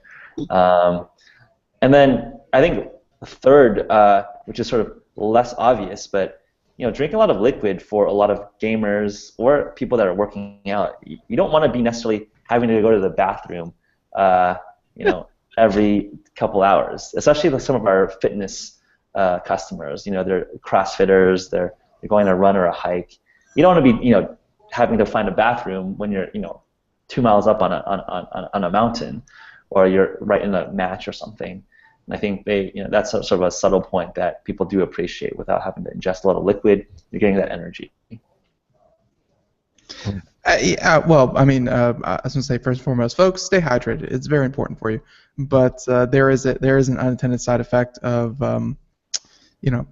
And then I think the third, which is sort of less obvious, but drink a lot of liquid for a lot of gamers or people that are working out. You don't want to be necessarily having to go to the bathroom, every couple hours. Especially with some of our fitness customers. They're CrossFitters. They're going on a run or a hike. You don't want to be, having to find a bathroom when you're, 2 miles up on a mountain, or you're right in a match or something. And I think that's sort of a subtle point that people do appreciate without having to ingest a lot of liquid. You're getting that energy. Well, I mean, I was going to say, first and foremost, folks, stay hydrated. It's very important for you. But there is an unintended side effect of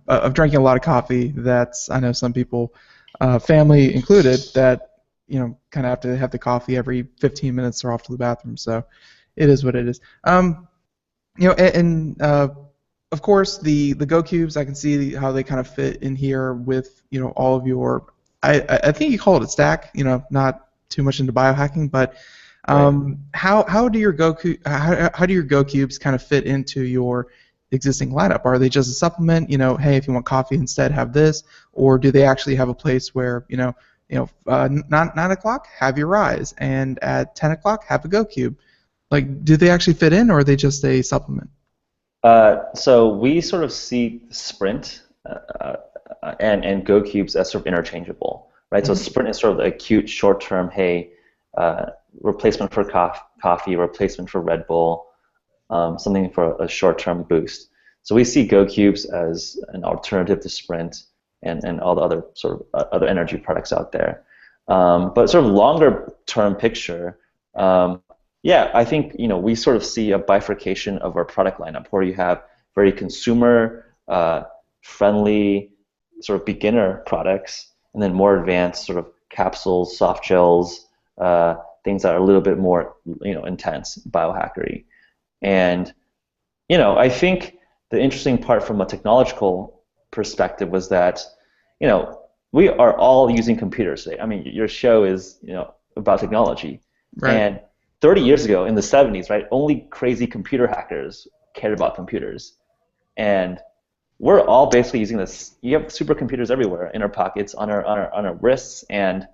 of drinking a lot of coffee. That's, I know some people, family included, that kind of have to have the coffee every 15 minutes or off to the bathroom. So it is what it is. of course, the Go Cubes, I can see how they kind of fit in here with, all of your. I think you call it a stack. Not too much into biohacking, but how do your how do your Go Cubes kind of fit into your existing lineup? Are they just a supplement? Hey, if you want coffee instead, have this, or do they actually have a place where 9 o'clock, have your rise, and at 10 o'clock, have a Go Cube? Like, do they actually fit in, or are they just a supplement? So we sort of see Sprint and Go Cubes as sort of interchangeable, right? So Sprint is sort of the acute, short-term, hey, replacement for coffee, replacement for Red Bull, something for a short-term boost. So we see Go Cubes as an alternative to Sprint and all the other sort of other energy products out there. But sort of longer-term picture, yeah, I think we sort of see a bifurcation of our product lineup where you have very consumer friendly sort of beginner products, and then more advanced sort of capsules, soft gels, things that are a little bit more intense, biohackery. And I think the interesting part from a technological perspective was that we are all using computers today. I mean, your show is about technology, Right. and 30 years ago, in the 70s, right, only crazy computer hackers cared about computers. And we're all basically using this. You have supercomputers everywhere in our pockets, on our wrists, and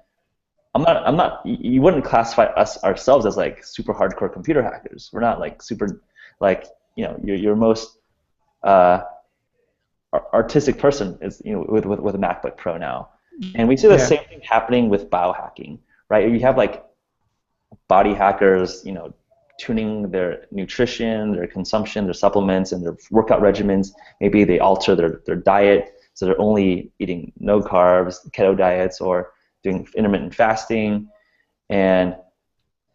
I'm not. You wouldn't classify us ourselves as like super hardcore computer hackers. We're not like super, like your most artistic person is with a MacBook Pro now, and we see the same thing happening with biohacking, right? You have like body hackers, tuning their nutrition, their consumption, their supplements, and their workout regimens. Maybe they alter their diet, so they're only eating no carbs, keto diets, or doing intermittent fasting, and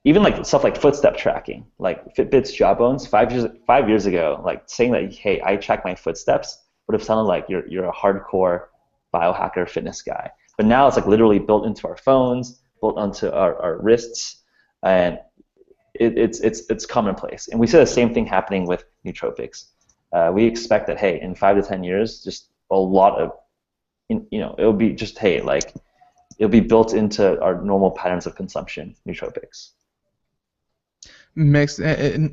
even like stuff like footstep tracking, like Fitbit's Jawbones. 5 years ago, like saying that, hey, I track my footsteps would have sounded like you're a hardcore biohacker fitness guy. But now it's like literally built into our phones, built onto our wrists, and it's commonplace. And we see the same thing happening with nootropics. We expect that, hey, in 5 to 10 years, just a lot of, it'll be just, hey, like, it'll be built into our normal patterns of consumption, nootropics. And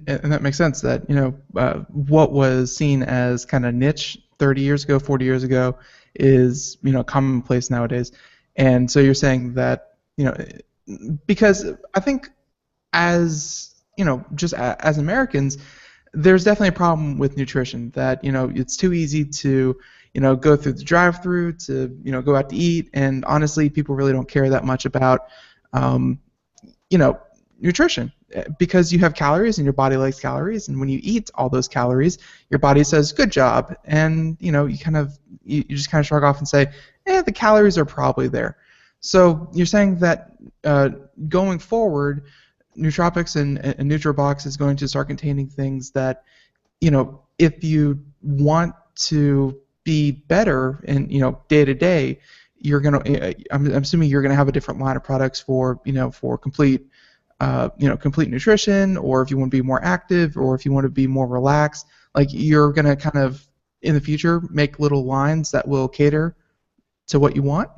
that makes sense that what was seen as kind of niche 30 years ago, 40 years ago is commonplace nowadays. And so you're saying that because I think as just as Americans, there's definitely a problem with nutrition, that it's too easy to go through the drive-through, to go out to eat, and honestly people really don't care that much about nutrition, because you have calories and your body likes calories, and when you eat all those calories, your body says good job, and you just kind of shrug off and say, the calories are probably there. So you're saying that going forward, nootropics and Nootrobox is going to start containing things that if you want to be better in day to day, you're gonna I'm assuming you're gonna have a different line of products for for complete complete nutrition, or if you want to be more active, or if you want to be more relaxed, like you're going to kind of in the future make little lines that will cater to what you want?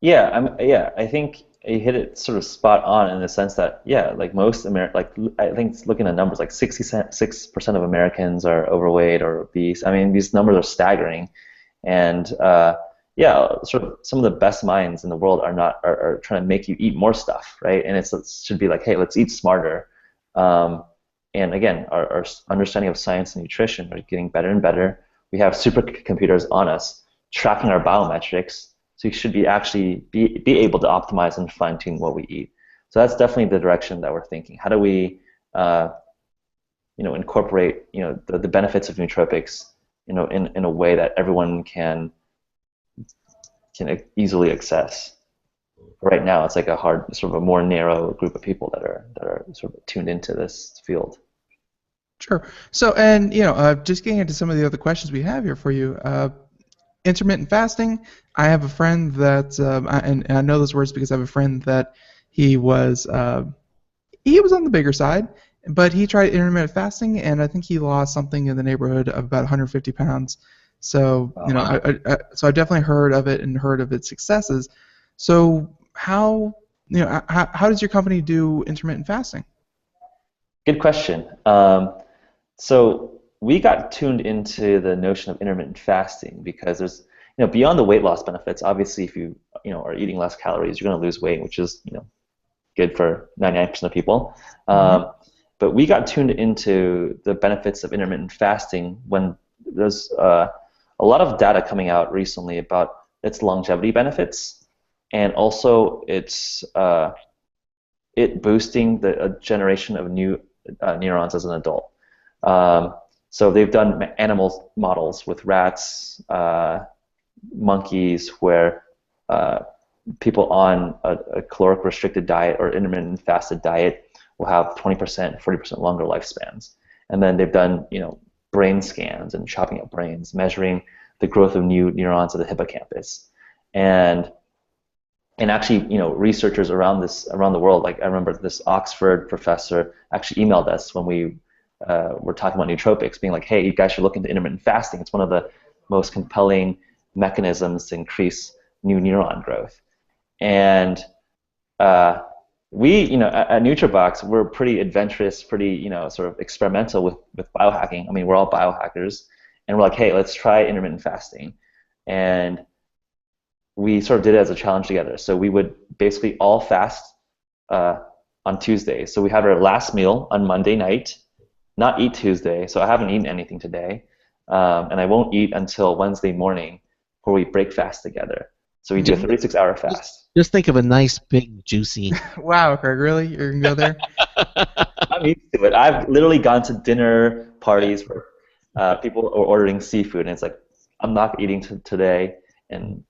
Yeah, I think you hit it sort of spot on in the sense that, like most I think looking at numbers, like 66% of Americans are overweight or obese. I mean, these numbers are staggering, and sort of some of the best minds in the world are trying to make you eat more stuff, right? And it should be like, hey, let's eat smarter. And again, our understanding of science and nutrition are getting better and better. We have supercomputers on us tracking our biometrics, so you should be be able to optimize and fine tune what we eat. So that's definitely the direction that we're thinking. How do we, incorporate the benefits of nootropics, in a way that everyone can easily access. Right now, it's like a hard, sort of a more narrow group of people that are sort of tuned into this field. Sure. So, and just getting into some of the other questions we have here for you. Intermittent fasting. I have a friend that, and I know those words because I have a friend that he was on the bigger side, but he tried intermittent fasting, and I think he lost something in the neighborhood of about 150 pounds. So Oh, you know, wow. so I've definitely heard of it and heard of its successes. So how how does your company do intermittent fasting? Good question. So we got tuned into the notion of intermittent fasting because there's, beyond the weight loss benefits, obviously if you are eating less calories, you're going to lose weight, which is, good for 99% of people. But we got tuned into the benefits of intermittent fasting when there's a lot of data coming out recently about its longevity benefits and also it boosting a generation of new neurons as an adult. So they've done animal models with rats, monkeys, where people on a caloric restricted diet or intermittent fasted diet will have 20%, 40% longer lifespans. And then they've done, brain scans and chopping up brains, measuring the growth of new neurons at the hippocampus. And actually, researchers around the world, like I remember this Oxford professor actually emailed us when we were talking about nootropics, being like, hey, you guys should look into intermittent fasting. It's one of the most compelling mechanisms to increase new neuron growth. And we, at Nootrobox, we're pretty adventurous, pretty, sort of experimental with biohacking. I mean, we're all biohackers, and we're like, hey, let's try intermittent fasting. And we sort of did it as a challenge together. So we would basically all fast on Tuesdays. So we have our last meal on Monday night, not eat Tuesday. So I haven't eaten anything today, and I won't eat until Wednesday morning, where we break fast together. So we do a 36-hour fast. Just think of a nice, big, juicy. Wow, Craig, really? You're gonna go there? I'm used to it. I've literally gone to dinner parties where people are ordering seafood, and it's like, I'm not eating today, and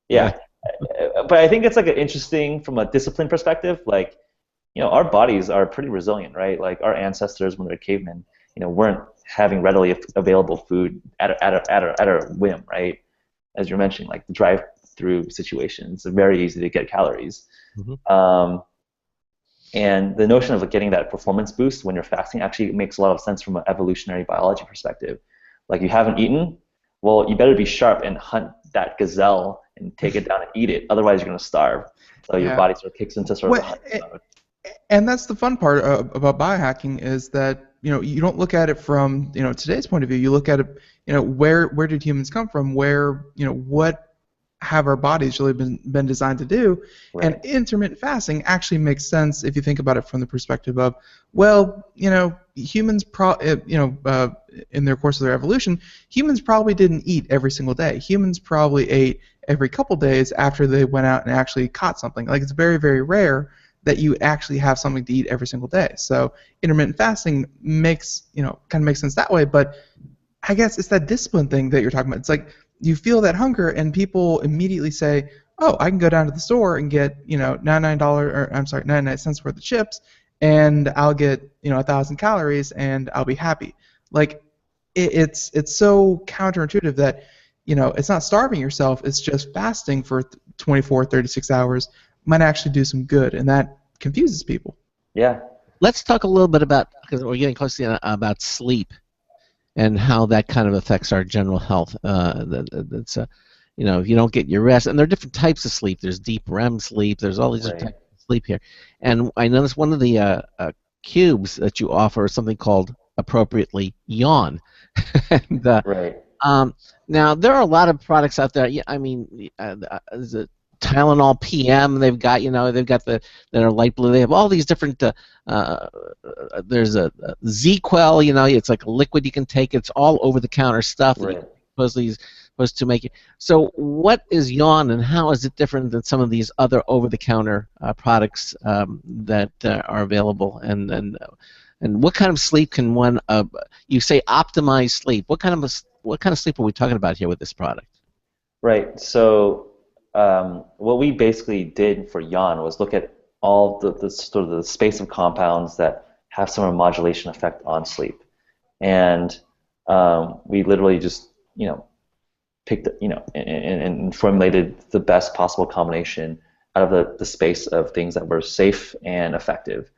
yeah. But I think it's like an interesting from a discipline perspective. Like, our bodies are pretty resilient, right? Like our ancestors, when they're cavemen, weren't having readily available food at a whim, right? As you're mentioning, like the drive-through situations, it's very easy to get calories. And the notion of getting that performance boost when you're fasting actually makes a lot of sense from an evolutionary biology perspective. Like, you haven't eaten, well, you better be sharp and hunt that gazelle and take it down and eat it. Otherwise, you're going to starve. So your body sort of kicks into sort of a hunt mode. And that's the fun part about biohacking is that you don't look at it from today's point of view. You look at it where did humans come from? Where what have our bodies really been designed to do? Right. And intermittent fasting actually makes sense if you think about it from the perspective of, well, humans in their course of their evolution, humans probably didn't eat every single day. Humans probably ate every couple days after they went out and actually caught something. Like, it's very, very rare that you actually have something to eat every single day. So intermittent fasting makes kind of makes sense that way. But I guess it's that discipline thing that you're talking about. It's like you feel that hunger, and people immediately say, "Oh, I can go down to the store and get $99 worth of chips, and I'll get 1,000 calories, and I'll be happy." Like, it's so counterintuitive that it's not starving yourself. It's just fasting for 24, 36 hours might actually do some good, and that confuses people. Yeah. Let's talk a little bit about, because we're getting close to the end, about sleep and how that kind of affects our general health. That's if you don't get your rest, and there are different types of sleep. There's deep REM sleep. There's all these different types of sleep here. And I noticed one of the cubes that you offer is something called appropriately Yawn. And, right. Now there are a lot of products out there. Yeah, I mean, the Tylenol PM. They've got that are light blue. They have all these different. There's a ZQuil. It's like a liquid you can take. It's all over the counter stuff. Right. Supposed to make it. So what is Yawn, and how is it different than some of these other over-the-counter products that are available? And what kind of sleep can one? You say optimize sleep. What kind of sleep are we talking about here with this product? Right. So what we basically did for Yawn was look at all the sort of the space of compounds that have some modulation effect on sleep, and we literally just picked and formulated the best possible combination out of the space of things that were safe and effective.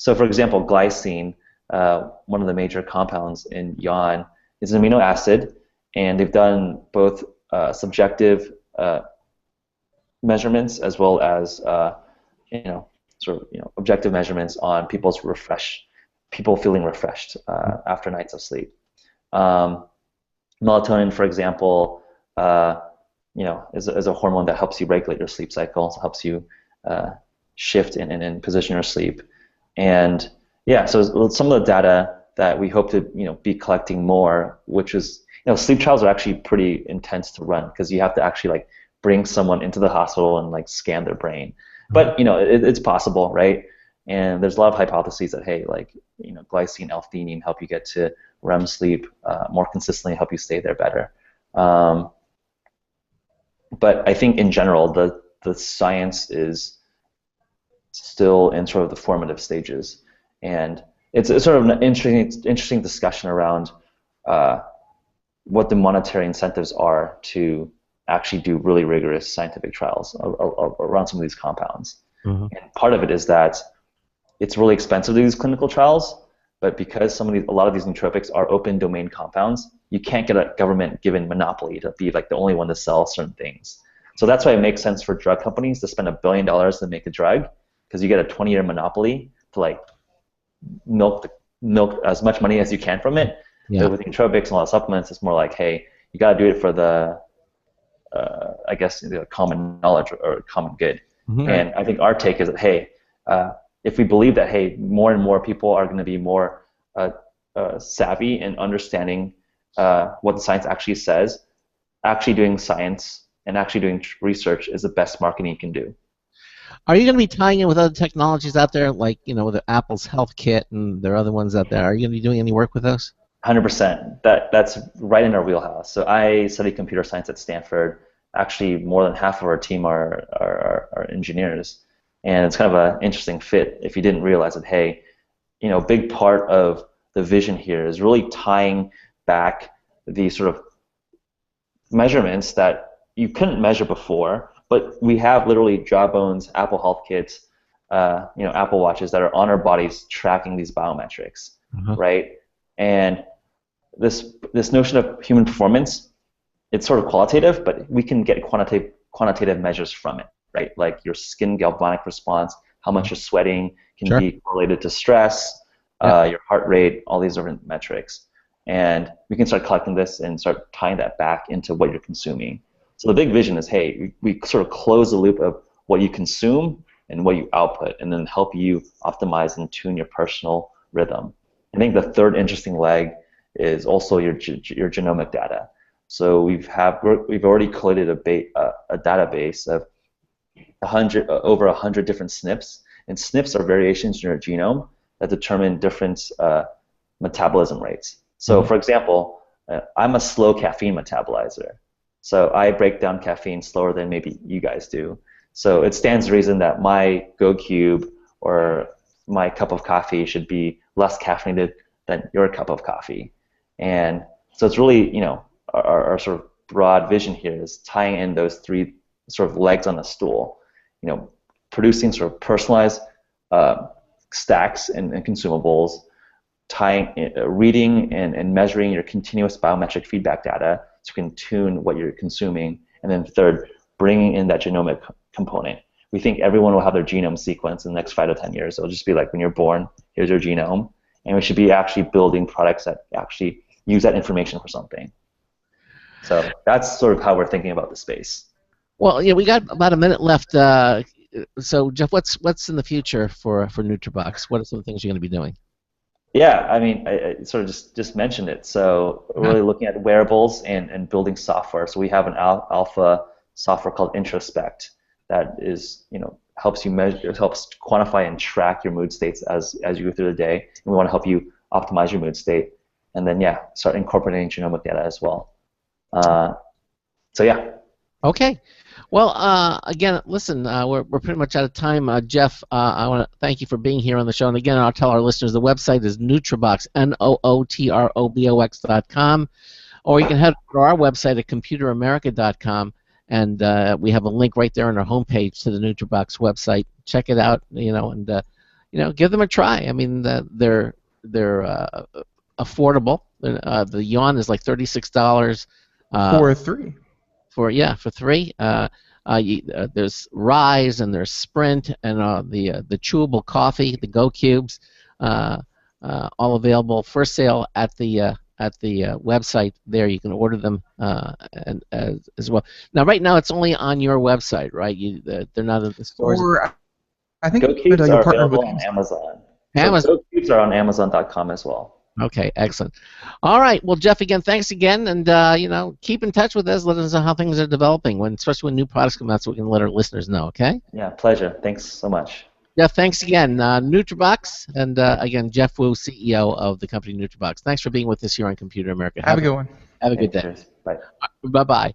So for example, glycine, one of the major compounds in yawn, is an amino acid, and they've done both subjective measurements as well as objective measurements on people feeling refreshed after nights of sleep. Melatonin, for example, is a hormone that helps you regulate your sleep cycle, helps you shift and position your sleep. And yeah, so some of the data that we hope to be collecting more, which is sleep trials are actually pretty intense to run because you have to actually bring someone into the hospital and scan their brain. But it's possible, right? And there's a lot of hypotheses that hey, glycine, L-theanine help you get to REM sleep more consistently, help you stay there better. But I think in general, the science is still in sort of the formative stages, and it's sort of an interesting discussion around what the monetary incentives are to actually do really rigorous scientific trials around some of these compounds. And part of it is that it's really expensive to do these clinical trials, but because a lot of these nootropics are open domain compounds, you can't get a government-given monopoly to be the only one to sell certain things. So that's why it makes sense for drug companies to spend $1 billion to make a drug, because you get a 20-year monopoly to milk as much money as you can from it. Yeah. But with nootropics and a lot of supplements, it's more hey, you got to do it for the common knowledge or common good. And I think our take is that hey, if we believe that hey, more and more people are going to be more savvy in understanding what the science actually says, actually doing science and actually doing research is the best marketing you can do. Are you going to be tying in with other technologies out there, like the Apple's Health Kit and there are other ones out there? Are you going to be doing any work with those? 100%. That's right in our wheelhouse. So I studied computer science at Stanford. Actually, more than half of our team are engineers, and it's kind of an interesting fit. If you didn't realize it, hey, a big part of the vision here is really tying back the sort of measurements that you couldn't measure before, but we have literally Jawbones, Apple Health Kits, Apple Watches that are on our bodies tracking these biometrics, right? And this notion of human performance, it's sort of qualitative, but we can get quantitative measures from it, right? Like your skin galvanic response, how much you're sweating can be correlated to stress, your heart rate, all these different metrics. And we can start collecting this and start tying that back into what you're consuming. So the big vision is, hey, we sort of close the loop of what you consume and what you output, and then help you optimize and tune your personal rhythm. I think the third interesting leg is also your genomic data. So we've already collated a database of over 100 different SNPs, and SNPs are variations in your genome that determine different metabolism rates. So for example, I'm a slow caffeine metabolizer. So I break down caffeine slower than maybe you guys do. So it stands to reason that my Go Cube or my cup of coffee should be less caffeinated than your cup of coffee. And so it's really, our sort of broad vision here is tying in those three sort of legs on the stool, producing sort of personalized stacks and consumables, reading and measuring your continuous biometric feedback data so you can tune what you're consuming, and then third, bringing in that genomic component. We think everyone will have their genome sequenced in the next 5 to 10 years. It'll just be like when you're born, here's your genome, and we should be actually building products that actually use that information for something. So that's sort of how we're thinking about the space. Well, we got about a minute left. So Jeff, what's in the future for Nootrobox? What are some of the things you're going to be doing? Yeah, I mean, I sort of just mentioned it. So we're really looking at wearables and building software. So we have an alpha software called Introspect that is, helps you measure, helps quantify and track your mood states as you go through the day. And we want to help you optimize your mood state, and then start incorporating genomic data as well. So yeah. Okay. Well, again, listen, we're pretty much out of time. Jeff, I want to thank you for being here on the show. And again, I'll tell our listeners the website is Nootrobox, Nootrobox.com, or you can head to our website at computeramerica.com, and we have a link right there on our homepage to the Nootrobox website. Check it out, and give them a try. I mean, they're affordable. The yuan is like $36 For 3. for 3. There's Rise and there's Sprint and the chewable coffee, the Go Cubes, all available for sale at the website. There, you can order them and as well. Now, right now, it's only on your website, right? They're not at the stores. Or I think Go Cubes you're are partnered with available on Amazon. Amazon. So Go Cubes are on Amazon.com as well. Okay, excellent. All right, well, Jeff, again, thanks again, and keep in touch with us. Let us know how things are developing, especially when new products come out, so we can let our listeners know. Okay? Yeah, pleasure. Thanks so much. Jeff, thanks again. Nootrobox, and again, Jeff Wu, CEO of the company Nootrobox. Thanks for being with us here on Computer America. Have a good one. Have a good day. Cheers. Bye. Bye-bye.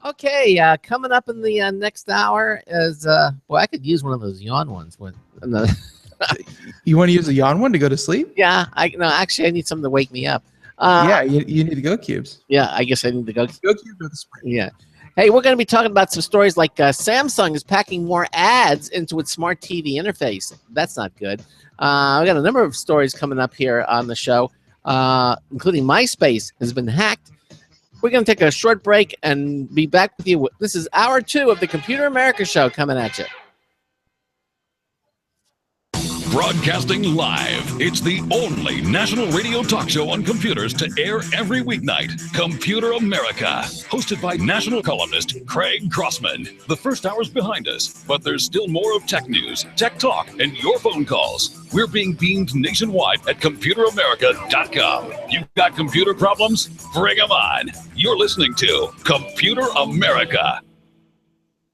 Okay, coming up in the next hour is boy, I could use one of those yawn ones. You want to use a yawn one to go to sleep? Yeah, actually, I need something to wake me up. Yeah, you need to Go Cubes. Yeah, I guess I need to go. Go Cubes or the Sprint. Yeah. Hey, we're going to be talking about some stories like Samsung is packing more ads into its smart TV interface. That's not good. We got a number of stories coming up here on the show, including MySpace has been hacked. We're going to take a short break and be back with you. This is hour 2 of the Computer America Show coming at you. Broadcasting live. It's the only national radio talk show on computers to air every weeknight. Computer America. Hosted by national columnist Craig Crossman. The first hour's behind us, but there's still more of tech news, tech talk, and your phone calls. We're being beamed nationwide at ComputerAmerica.com. You got computer problems? Bring them on. You're listening to Computer America.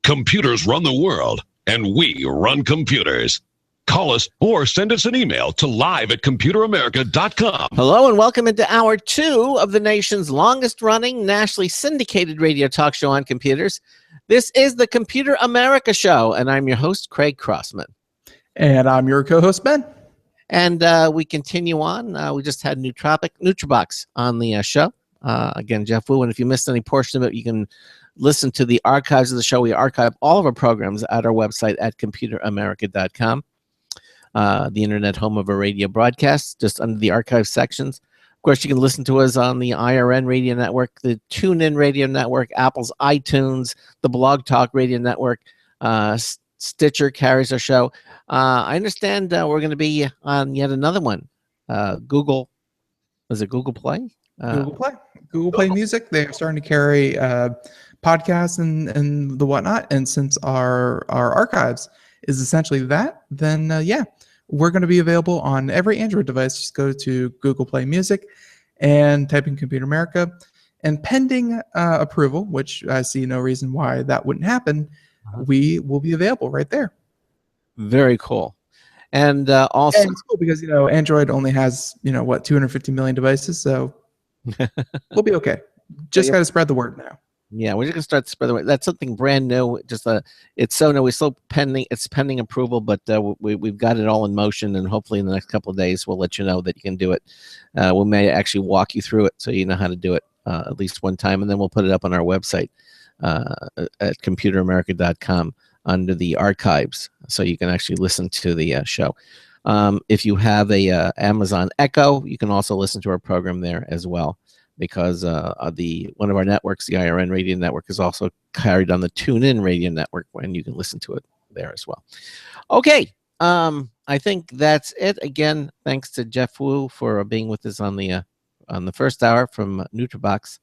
Computers run the world, and we run computers. Call us or send us an email to live@computeramerica.com. Hello and welcome into hour 2 of the nation's longest running, nationally syndicated radio talk show on computers. This is the Computer America Show, and I'm your host, Craig Crossman. And I'm your co-host, Ben. And we continue on. We just had Nootrobox on the show. Again, Jeff Wu, and if you missed any portion of it, you can listen to the archives of the show. We archive all of our programs at our website at computeramerica.com. The internet home of our radio broadcasts, just under the archive sections. Of course, you can listen to us on the IRN Radio Network, the TuneIn Radio Network, Apple's iTunes, the Blog Talk Radio Network, Stitcher carries our show. I understand we're going to be on yet another one. Google, is it Google Play? Google Play Music. They're starting to carry podcasts and the whatnot. And since our archives is essentially that, then yeah, we're going to be available on every Android device. Just go to Google Play Music and type in Computer America. And pending approval, which I see no reason why that wouldn't happen, we will be available right there. Very cool. And also, and it's cool because Android only has 250 million devices, so we'll be okay. Just got to spread the word now. Yeah, we're just gonna start to spread the word. That's something brand new. Just it's so new. We're still pending. It's pending approval, but we've got it all in motion, and hopefully in the next couple of days we'll let you know that you can do it. We may actually walk you through it so you know how to do it at least one time, and then we'll put it up on our website at computeramerica.com under the archives, so you can actually listen to the show. If you have a Amazon Echo, you can also listen to our program there as well, because one of our networks, the IRN Radio Network, is also carried on the TuneIn Radio Network, and you can listen to it there as well. Okay, I think that's it. Again, thanks to Jeff Wu for being with us on the first hour from Nootrobox.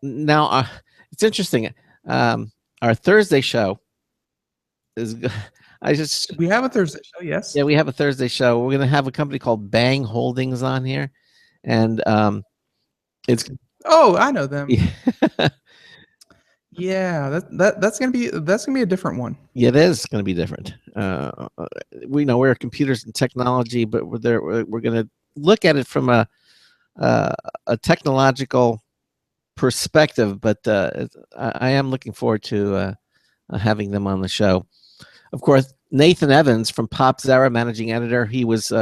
Now, it's interesting. Our Thursday show is. We have a Thursday show, yes. Yeah, we have a Thursday show. We're going to have a company called Bang Holdings on here. And it's I know them. Yeah, that's gonna be a different one. Yeah, it is gonna be different. We know we're computers and technology, but we're gonna look at it from a technological perspective. But I am looking forward to having them on the show. Of course, Nathan Evans from PopZera, managing editor, he was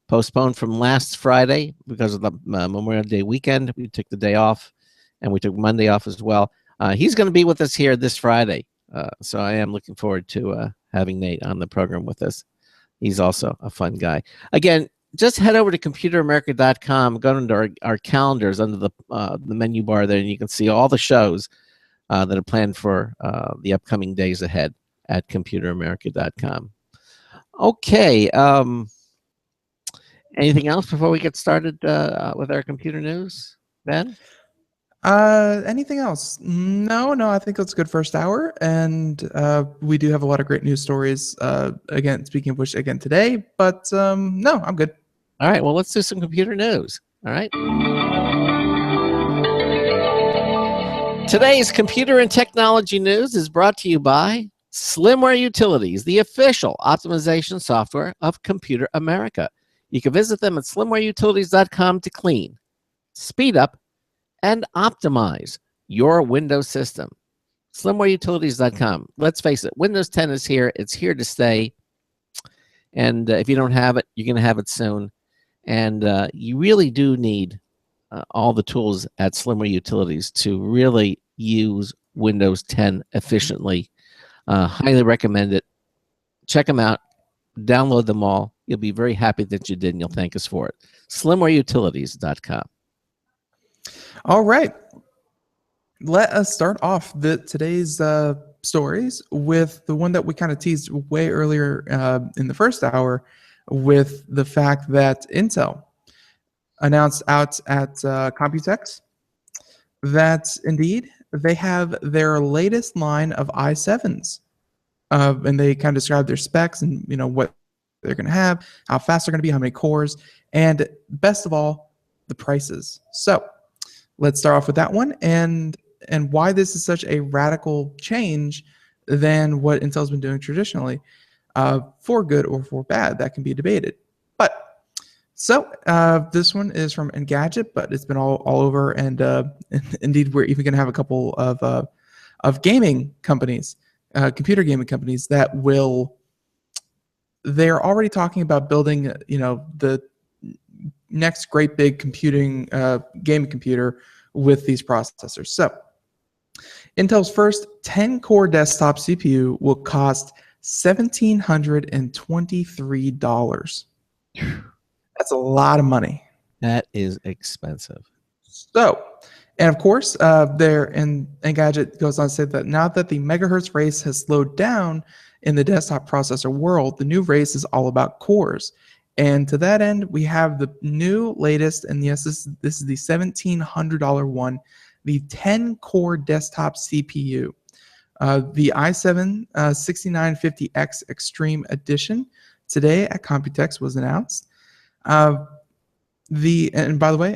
postponed from last Friday because of the Memorial Day weekend. We took the day off, and we took Monday off as well. He's going to be with us here this Friday. So I am looking forward to having Nate on the program with us. He's also a fun guy. Again, just head over to computeramerica.com, go into our calendars under the menu bar there, and you can see all the shows that are planned for the upcoming days ahead at computeramerica.com. Okay. Anything else before we get started with our computer news, Ben? Anything else? No, I think that's a good first hour, and we do have a lot of great news stories. Again, speaking of which, again today, but no, I'm good. All right, well, let's do some computer news. All right. Today's computer and technology news is brought to you by Slimware Utilities, the official optimization software of Computer America. You can visit them at slimwareutilities.com to clean, speed up, and optimize your Windows system. Slimwareutilities.com. Let's face it, Windows 10 is here. It's here to stay. And if you don't have it, you're going to have it soon. And you really do need all the tools at Slimware Utilities to really use Windows 10 efficiently. Highly recommend it. Check them out. Download them all. You'll be very happy that you did, and you'll thank us for it. Slimwareutilities.com. All right. Let us start off today's stories with the one that we kind of teased way earlier in the first hour, with the fact that Intel announced out at Computex that indeed they have their latest line of i7s, and they kind of describe their specs and what they're going to have, how fast they're going to be, how many cores, and best of all, the prices. So let's start off with that one and why this is such a radical change than what Intel's been doing traditionally. For good or for bad, that can be debated. But so this one is from Engadget, but it's been all over, and indeed we're even going to have a couple of gaming companies, computer gaming companies that will. They're already talking about building, the next great big computing gaming computer with these processors. So Intel's first 10-core desktop CPU will cost $1,723. That's a lot of money. That is expensive. So, and of course, Engadget goes on to say that now that the megahertz race has slowed down in the desktop processor world, the new race is all about cores. And to that end, we have the new latest, and yes, this is the $1,700 one, the 10-core desktop CPU. The i7 6950X Extreme Edition today at Computex was announced. And by the way,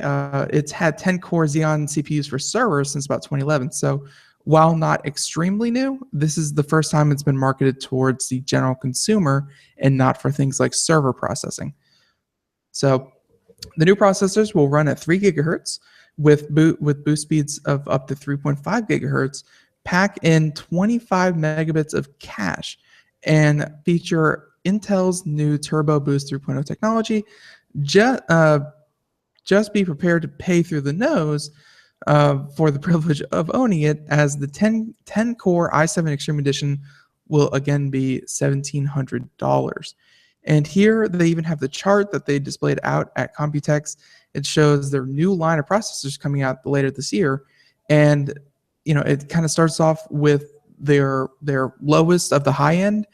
it's had 10-core Xeon CPUs for servers since about 2011. So while not extremely new, this is the first time it's been marketed towards the general consumer and not for things like server processing. So the new processors will run at 3 gigahertz with boost speeds of up to 3.5 gigahertz, pack in 25 megabits of cache, and feature Intel's new Turbo Boost 3.0 technology. Just be prepared to pay through the nose for the privilege of owning it, as the 10-core i7 Extreme Edition will again be $1,700. And here they even have the chart that they displayed out at Computex. It shows their new line of processors coming out later this year, and it kind of starts off with their lowest of the high end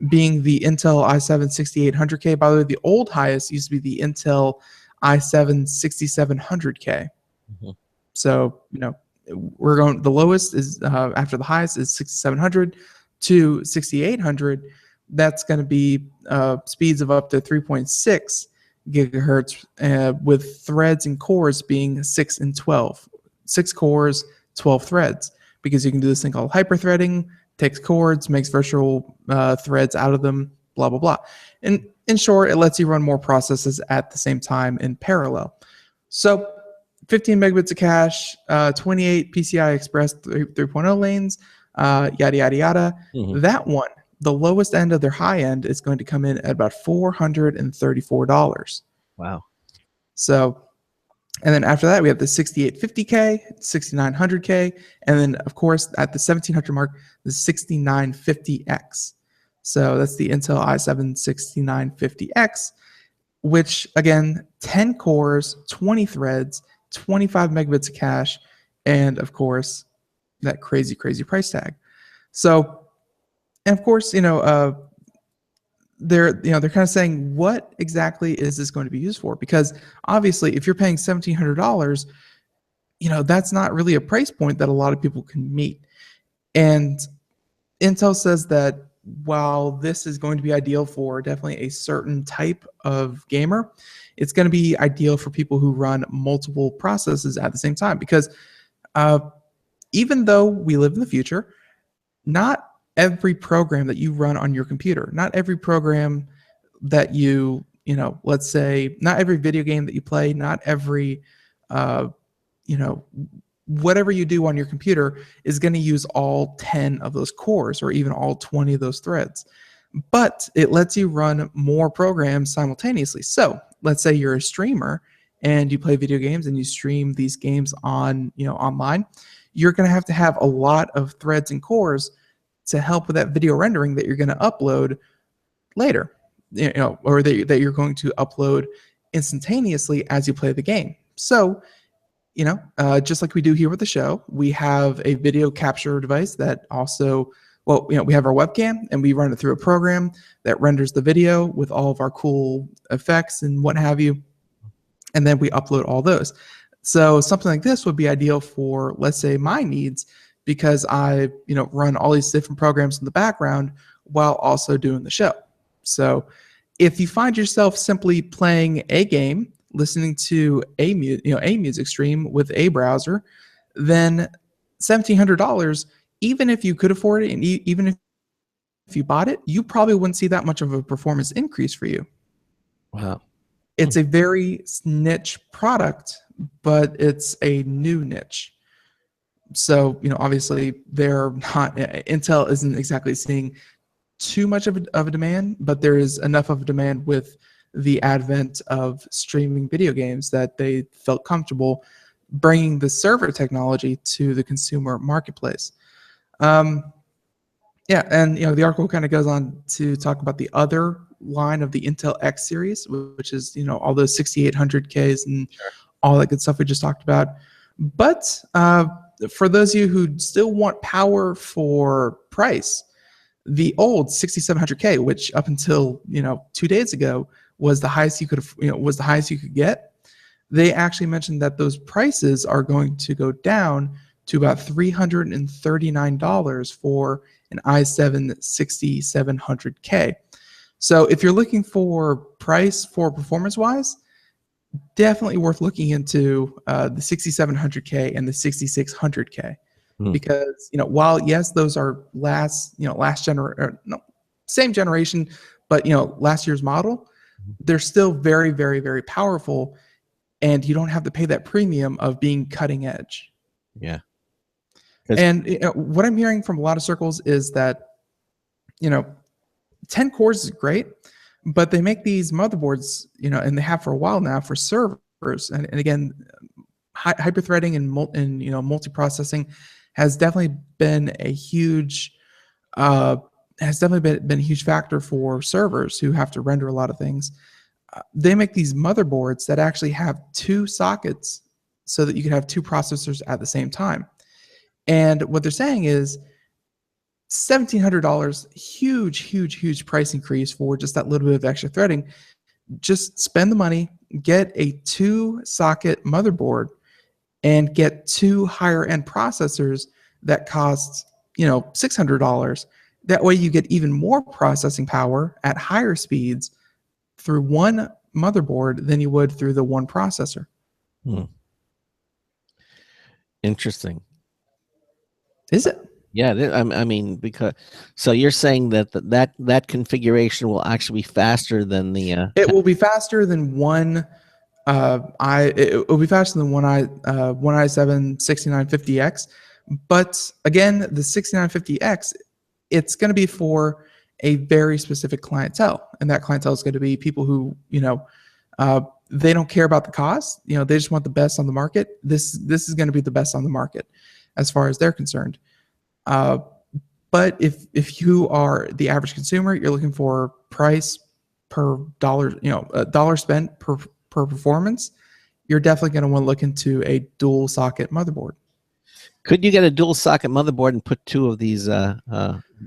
being the Intel i7 6800K. By the way, the old highest used to be the Intel i7 6700K. Mm-hmm. So we're going. The lowest is after the highest is 6700 to 6800. That's going to be speeds of up to 3.6 gigahertz, with threads and cores being 6 and 12. 6 cores, 12 threads, because you can do this thing called hyperthreading, takes cores, makes virtual threads out of them, blah, blah, blah. And in short, it lets you run more processes at the same time in parallel. So 15 megabits of cache, 28 PCI Express 3.0 lanes, yada, yada, yada. Mm-hmm. That one, the lowest end of their high end, is going to come in at about $434. Wow. So And then after that, we have the 6850K, 6900K, and then, of course, at the 1700 mark, the 6950X. So that's the Intel i7 6950X, which, again, 10 cores, 20 threads, 25 megabits of cache, and, of course, that crazy, crazy price tag. So, and of course, they're kind of saying, what exactly is this going to be used for? Because obviously, if you're paying $1,700, that's not really a price point that a lot of people can meet. And Intel says that while this is going to be ideal for definitely a certain type of gamer, it's going to be ideal for people who run multiple processes at the same time. Because even though we live in the future, not every program that you run on your computer, not every program that let's say, not every video game that you play, not every, whatever you do on your computer is going to use all 10 of those cores or even all 20 of those threads. But it lets you run more programs simultaneously. So let's say you're a streamer and you play video games and you stream these games on, online. You're going to have a lot of threads and cores to help with that video rendering that you're going to upload later, or that you're going to upload instantaneously as you play the game. So, just like we do here with the show, we have a video capture device that also, we have our webcam and we run it through a program that renders the video with all of our cool effects and what have you. And then we upload all those. So something like this would be ideal for, let's say, my needs, because I, run all these different programs in the background while also doing the show. So if you find yourself simply playing a game, listening to a music stream with a browser, then $1,700, even if you could afford it and even if you bought it, you probably wouldn't see that much of a performance increase for you. Wow. It's a very niche product, but it's a new niche. So, obviously Intel isn't exactly seeing too much of a demand, but there is enough of a demand with the advent of streaming video games that they felt comfortable bringing the server technology to the consumer marketplace. And the article kind of goes on to talk about the other line of the Intel X series, which is all those 6800Ks and all that good stuff we just talked about. But for those of you who still want power for price, the old 6700K, which up until 2 days ago was the highest you could get, they actually mentioned that those prices are going to go down to about $339 for an i7 6700K. So if you're looking for price for performance-wise, definitely worth looking into the 6700K and the 6600K. Because while yes, those are same generation, but last year's model, they're still very, very, very powerful, and you don't have to pay that premium of being cutting edge. Yeah. And what I'm hearing from a lot of circles is that 10 cores is great, but they make these motherboards, and they have for a while now for servers, and again, hyperthreading and multiprocessing has definitely been a huge been a huge factor for servers who have to render a lot of things. They make these motherboards that actually have 2 sockets so that you can have 2 processors at the same time. And what they're saying is $1,700, huge price increase for just that little bit of extra threading. Just spend the money, get a 2-socket motherboard, and get 2 higher end processors that cost $600. That way you get even more processing power at higher speeds through one motherboard than you would through the one processor. Interesting. Is it? Yeah, I mean, because so you're saying that configuration will actually be faster than the. It will be faster than one. It will be faster than one i7 6950X, but again, the 6950X, it's going to be for a very specific clientele, and that clientele is going to be people who they don't care about the cost. You know, they just want the best on the market. This is going to be the best on the market as far as they're concerned. But if you are the average consumer, you're looking for price per dollar, you know, a dollar spent per performance, you're definitely going to want to look into a dual socket motherboard. Could you get a dual socket motherboard and put two of these 10?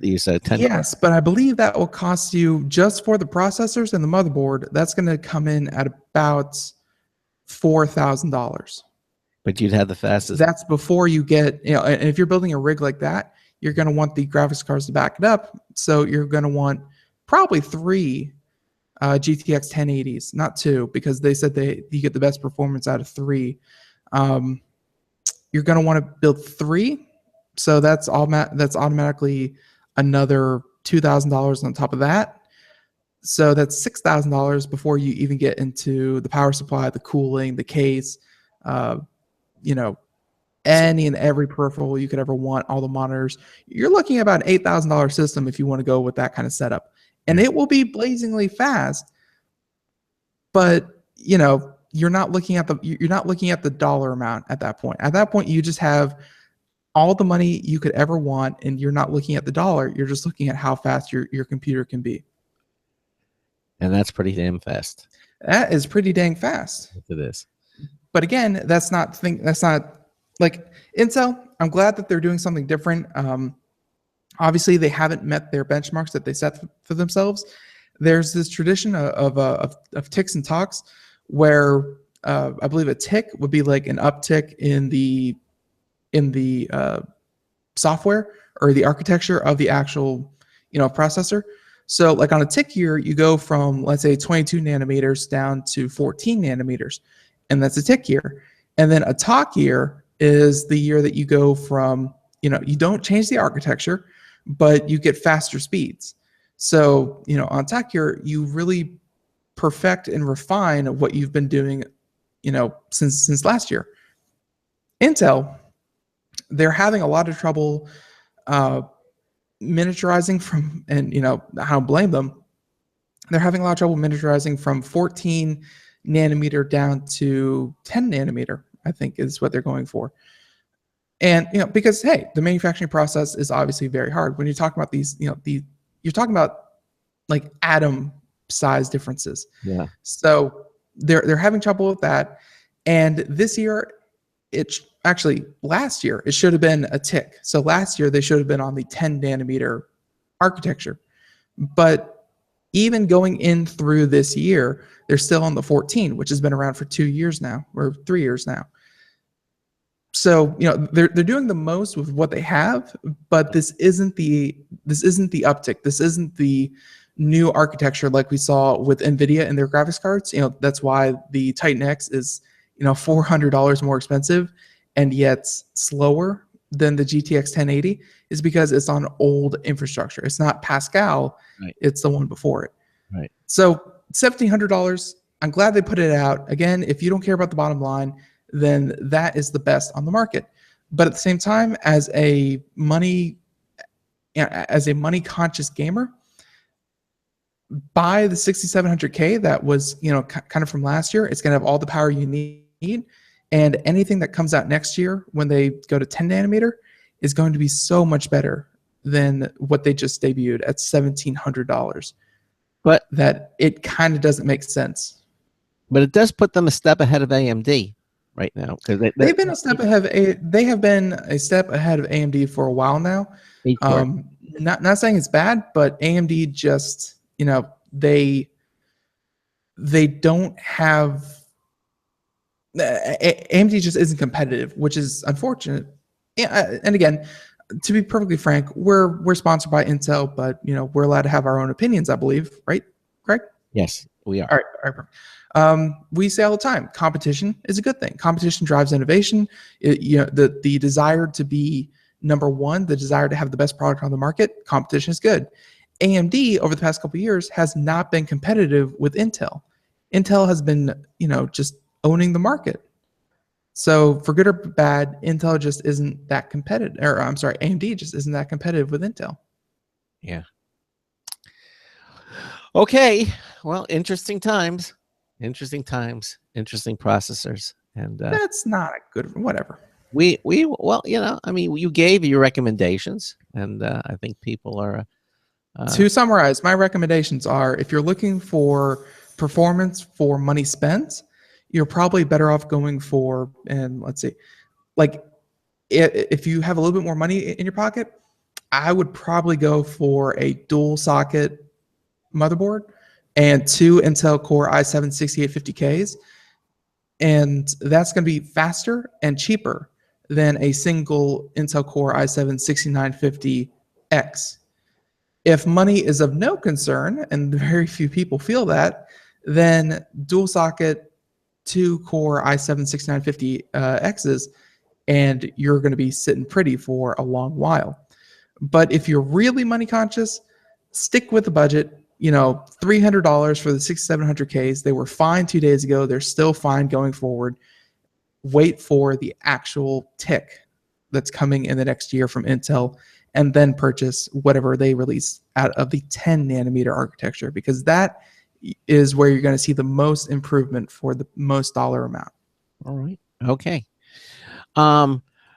Yes, but I believe that will cost you, just for the processors and the motherboard, that's going to come in at about $4,000. But you'd have the fastest. That's before you get, you know, and if you're building a rig like that, you're going to want the graphics cards to back it up. So you're going to want probably 3 GTX 1080s, not 2, because they said you get the best performance out of 3. You're going to want to build 3, so that's automatically another $2,000 on top of that. So that's $6,000 before you even get into the power supply, the cooling, the case, you know, any and every peripheral you could ever want, all the monitors. You're looking at about an $8,000 system if you want to go with that kind of setup. And it will be blazingly fast, but you know, you're not looking at the dollar amount at that point. At that point, you just have all the money you could ever want, and you're not looking at the dollar. You're just looking at how fast your computer can be. And that's pretty damn fast. That is pretty dang fast. Yes, it is. But again, that's not like Intel. I'm glad that they're doing something different. Obviously, they haven't met their benchmarks that they set for themselves. There's this tradition of ticks and talks, where I believe a tick would be like an uptick in the software or the architecture of the actual, you know, processor. So like on a tick year, you go from, let's say, 22 nanometers down to 14 nanometers, and that's a tick year. And then a talk year is the year that you go from, you know, you don't change the architecture, but you get faster speeds. So, you know, on talk year, you really perfect and refine what you've been doing, you know, since last year. Intel, they're having a lot of trouble miniaturizing from, and you know, I don't blame them. They're having a lot of trouble miniaturizing from 14 nanometer down to 10 nanometer, I think is what they're going for. And you know, because hey, the manufacturing process is obviously very hard. When you're talking about these, you know, you're talking about like atom size differences. Yeah. So they're having trouble with that. And this year, last year, it should have been a tick. So last year, they should have been on the 10 nanometer architecture. But even going in through this year, they're still on the 14, which has been around for 2 years now, or 3 years now. So, you know, they're doing the most with what they have, but this isn't the uptick. This isn't the new architecture like we saw with NVIDIA and their graphics cards. You know, that's why the Titan X is, you know, $400 more expensive and yet slower than the GTX 1080, is because it's on old infrastructure. It's not Pascal, right. It's the one before it. Right. So $1,700. I'm glad they put it out. Again, if you don't care about the bottom line, then that is the best on the market. But at the same time, as a money conscious gamer, buy the 6700K that was, you know, kind of from last year. It's going to have all the power you need, and anything that comes out next year when they go to 10 nanometer is going to be so much better than what they just debuted at $1,700. But that it kind of doesn't make sense. But it does put them a step ahead of AMD right now, because they've been a step ahead. They have been a step ahead of AMD for a while now. Not saying it's bad, but AMD just, you know, they don't have, AMD just isn't competitive, which is unfortunate. And again, to be perfectly frank, we're sponsored by Intel, but you know, we're allowed to have our own opinions, I believe, right, Craig? Yes, we are. All right, perfect. We say all the time, competition is a good thing. Competition drives innovation. You know, the desire to be number one, the desire to have the best product on the market, competition is good. AMD over the past couple of years has not been competitive with Intel. Intel has been, you know, just owning the market. So for good or bad, Intel just isn't that competitive, or I'm sorry, AMD just isn't that competitive with Intel. Yeah. Okay. Well, interesting times. Interesting times, interesting processors, and That's not a good. Whatever. we well, I mean, you gave your recommendations, and I think people are. To summarize, my recommendations are: if you're looking for performance for money spent, you're probably better off going for, and let's see, like if you have a little bit more money in your pocket, I would probably go for a dual socket motherboard and two Intel Core i7 6850Ks, and that's going to be faster and cheaper than a single Intel Core i7 6950X. If money is of no concern, and very few people feel that, then dual socket 2-core i7 6950Xs, and you're going to be sitting pretty for a long while. But if you're really money conscious, stick with the budget. $300 for the 6700Ks. They were fine 2 days ago. They're still fine going forward. Wait for the actual tick that's coming in the next year from Intel, and then purchase whatever they release out of the 10 nanometer architecture, because that is where you're going to see the most improvement for the most dollar amount. All right. Okay.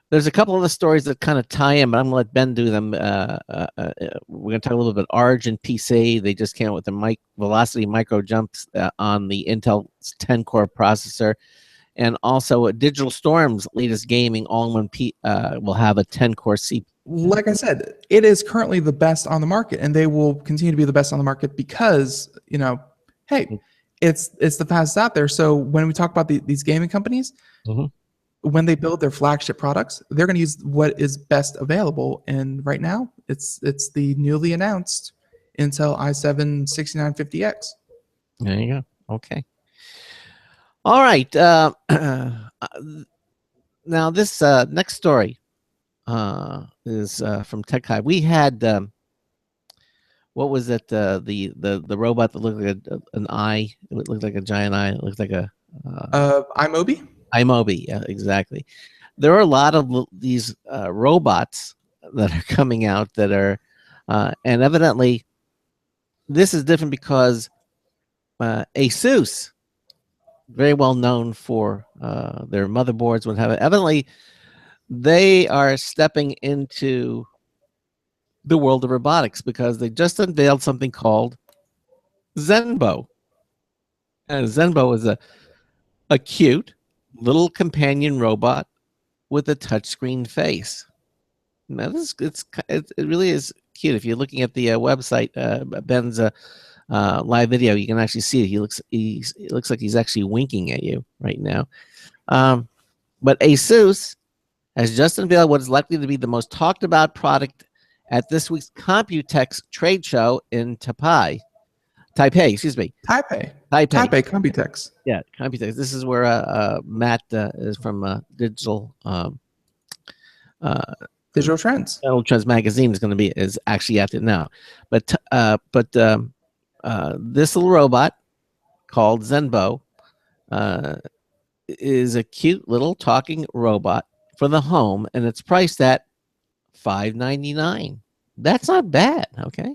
There's a couple of the stories that kind of tie in, but I'm going to let Ben do them. We're going to talk a little bit about Origin PC. They just came out with the velocity micro jumps on the Intel 10-core processor. And also Digital Storm's latest gaming all-in-one will have a 10-core CPU. Like I said, it is currently the best on the market, and they will continue to be the best on the market because, hey, it's the fastest out there. So when we talk about these gaming companies, when they build their flagship products, they're going to use what is best available. And right now, it's the newly announced Intel i7 6950X. There you go. Okay. All right. Now this next story is from Tech Hive. We had what was it? The robot that looked like an eye. It looked like a giant eye. It looked like a iMobi. iMobi, yeah, exactly. There are a lot of these robots that are coming out that are, and evidently, this is different because ASUS, very well known for their motherboards, what have it. Evidently, they are stepping into the world of robotics because they just unveiled something called Zenbo. And Zenbo is a cute little companion robot with a touchscreen face. Now it really is cute. If you're looking at the website, Ben's live video, you can actually see it. He looks like he's actually winking at you right now. But ASUS has just unveiled what is likely to be the most talked about product at this week's Computex trade show in Taipei. Excuse me. Taipei Computex. Yeah, Computex. This is where Matt is from Digital Trends. Digital Trends magazine is actually at it now. But this little robot called Zenbo is a cute little talking robot for the home, and it's priced at $599. That's not bad. Okay.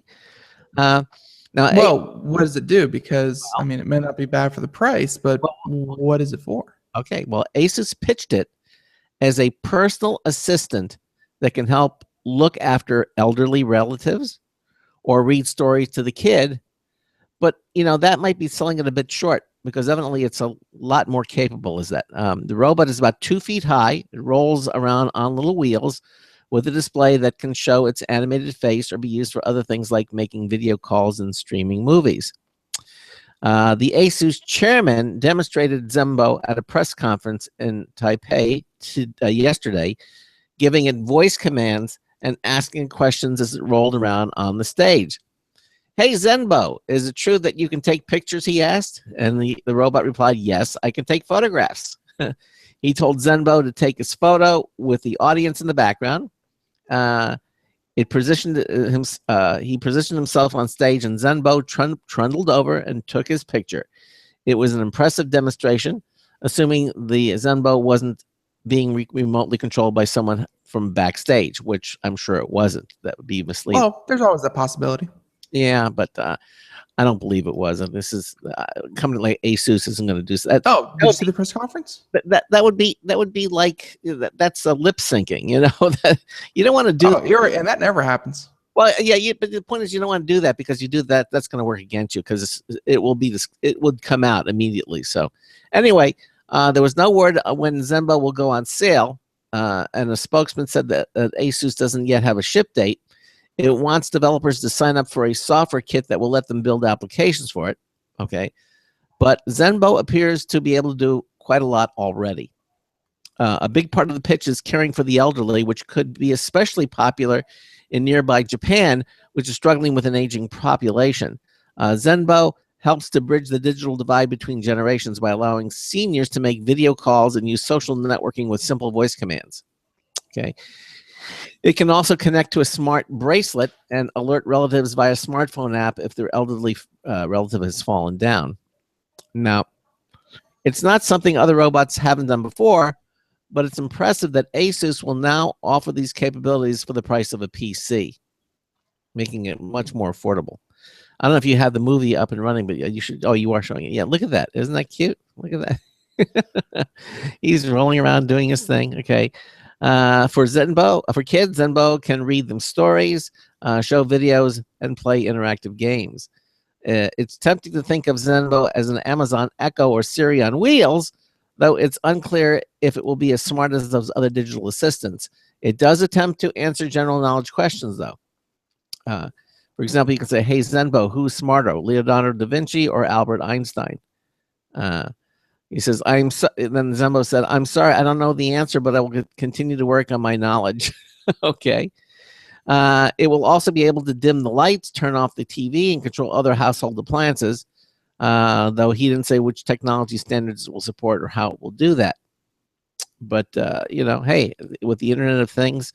Now, what does it do? Because I mean, it may not be bad for the price, but what is it for? Okay, well, ASUS pitched it as a personal assistant that can help look after elderly relatives or read stories to the kid. But that might be selling it a bit short because evidently it's a lot more capable. Is that the robot is about 2 feet high? It rolls around on little wheels with a display that can show its animated face or be used for other things like making video calls and streaming movies. The ASUS chairman demonstrated Zenbo at a press conference in Taipei yesterday, giving it voice commands and asking questions as it rolled around on the stage. Hey, Zenbo, is it true that you can take pictures, he asked? And the robot replied, yes, I can take photographs. He told Zenbo to take his photo with the audience in the background. He positioned himself on stage, and Zenbo trundled over and took his picture. It was an impressive demonstration, assuming the Zenbo wasn't being remotely controlled by someone from backstage, which I'm sure it wasn't. That would be misleading. Well, there's always that possibility. Yeah, but I don't believe it was. And this is company like ASUS isn't going to do that. Oh, did you see the press conference? That would be like that's a lip syncing. You know that you don't want to do. Oh, you're right, and that never happens. Well, yeah, but the point is you don't want to do that because you do that, that's going to work against you because it will be this. It would come out immediately. So, anyway, there was no word when Zenbo will go on sale, and a spokesman said that ASUS doesn't yet have a ship date. It wants developers to sign up for a software kit that will let them build applications for it. Okay, but Zenbo appears to be able to do quite a lot already. A big part of the pitch is caring for the elderly, which could be especially popular in nearby Japan, which is struggling with an aging population. Zenbo helps to bridge the digital divide between generations by allowing seniors to make video calls and use social networking with simple voice commands. Okay. It can also connect to a smart bracelet and alert relatives via smartphone app if their elderly relative has fallen down. Now, it's not something other robots haven't done before, but it's impressive that ASUS will now offer these capabilities for the price of a PC, making it much more affordable. I don't know if you have the movie up and running, but you should. Oh, you are showing it. Yeah, look at that. Isn't that cute? Look at that. He's rolling around doing his thing. Okay. For Zenbo, for kids, Zenbo can read them stories, show videos, and play interactive games. It's tempting to think of Zenbo as an Amazon Echo or Siri on wheels, though it's unclear if it will be as smart as those other digital assistants. It does attempt to answer general knowledge questions, though. For example, you can say, hey, Zenbo, who's smarter, Leonardo da Vinci or Albert Einstein? He says, then Zenbo said, I'm sorry, I don't know the answer, but I will continue to work on my knowledge. Okay. It will also be able to dim the lights, turn off the TV, and control other household appliances, though he didn't say which technology standards it will support or how it will do that. But, hey, with the Internet of Things,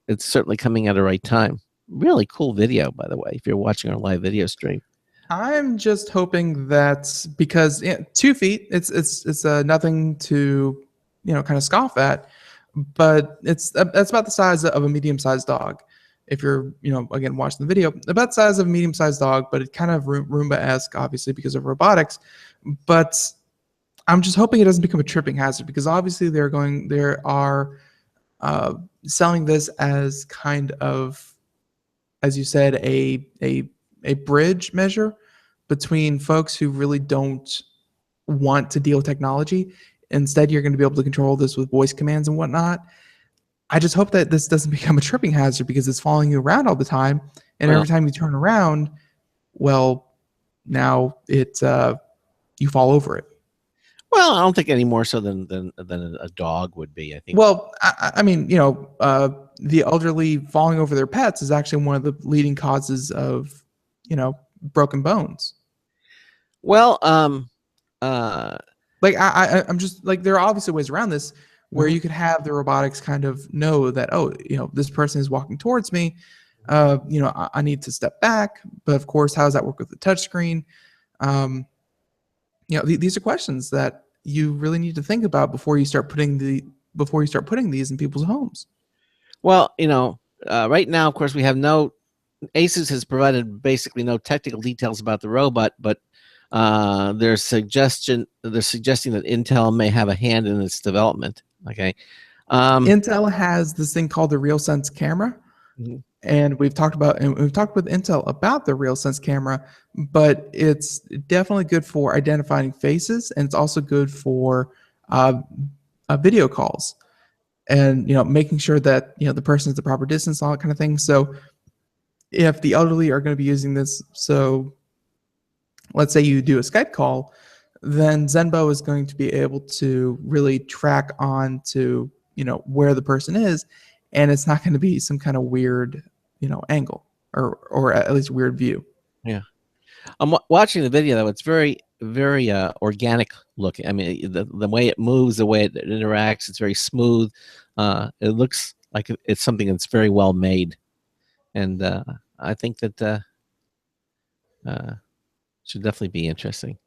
it's certainly coming at a right time. Really cool video, by the way, if you're watching our live video stream. I'm just hoping that because 2 feet, it's nothing to kind of scoff at, but that's about the size of a medium-sized dog. If you're again watching the video, about the size of a medium-sized dog, but it kind of Roomba-esque, obviously because of robotics. But I'm just hoping it doesn't become a tripping hazard because obviously they are selling this as kind of, as you said, a bridge measure between folks who really don't want to deal with technology. Instead, you're going to be able to control this with voice commands and whatnot. I just hope that this doesn't become a tripping hazard because it's following you around all the time. And every time you turn around, well, now you fall over it. Well, I don't think any more so than a dog would be. I think. Well, I mean, the elderly falling over their pets is actually one of the leading causes of, broken bones. Well, like I'm just like there are obviously ways around this where you could have the robotics kind of know that this person is walking towards me. I need to step back, but of course, how does that work with the touch screen? These are questions that you really need to think about before you start putting these in people's homes. Well, right now, of course, we have ASUS has provided basically no technical details about the robot, but they're suggesting that Intel may have a hand in its development. Okay. Intel has this thing called the RealSense camera. And we've talked with Intel about the RealSense camera, but it's definitely good for identifying faces, and it's also good for video calls, and making sure that the person is the proper distance, all that kind of thing. So if the elderly are going to be using this, so let's say you do a Skype call, then Zenbo is going to be able to really track on to where the person is. And it's not going to be some kind of weird, angle or at least weird view. Yeah, I'm watching the video though. It's very, very organic looking. I mean, the way it moves, the way it interacts, it's very smooth. It looks like it's something that's very well made, and I think that should definitely be interesting.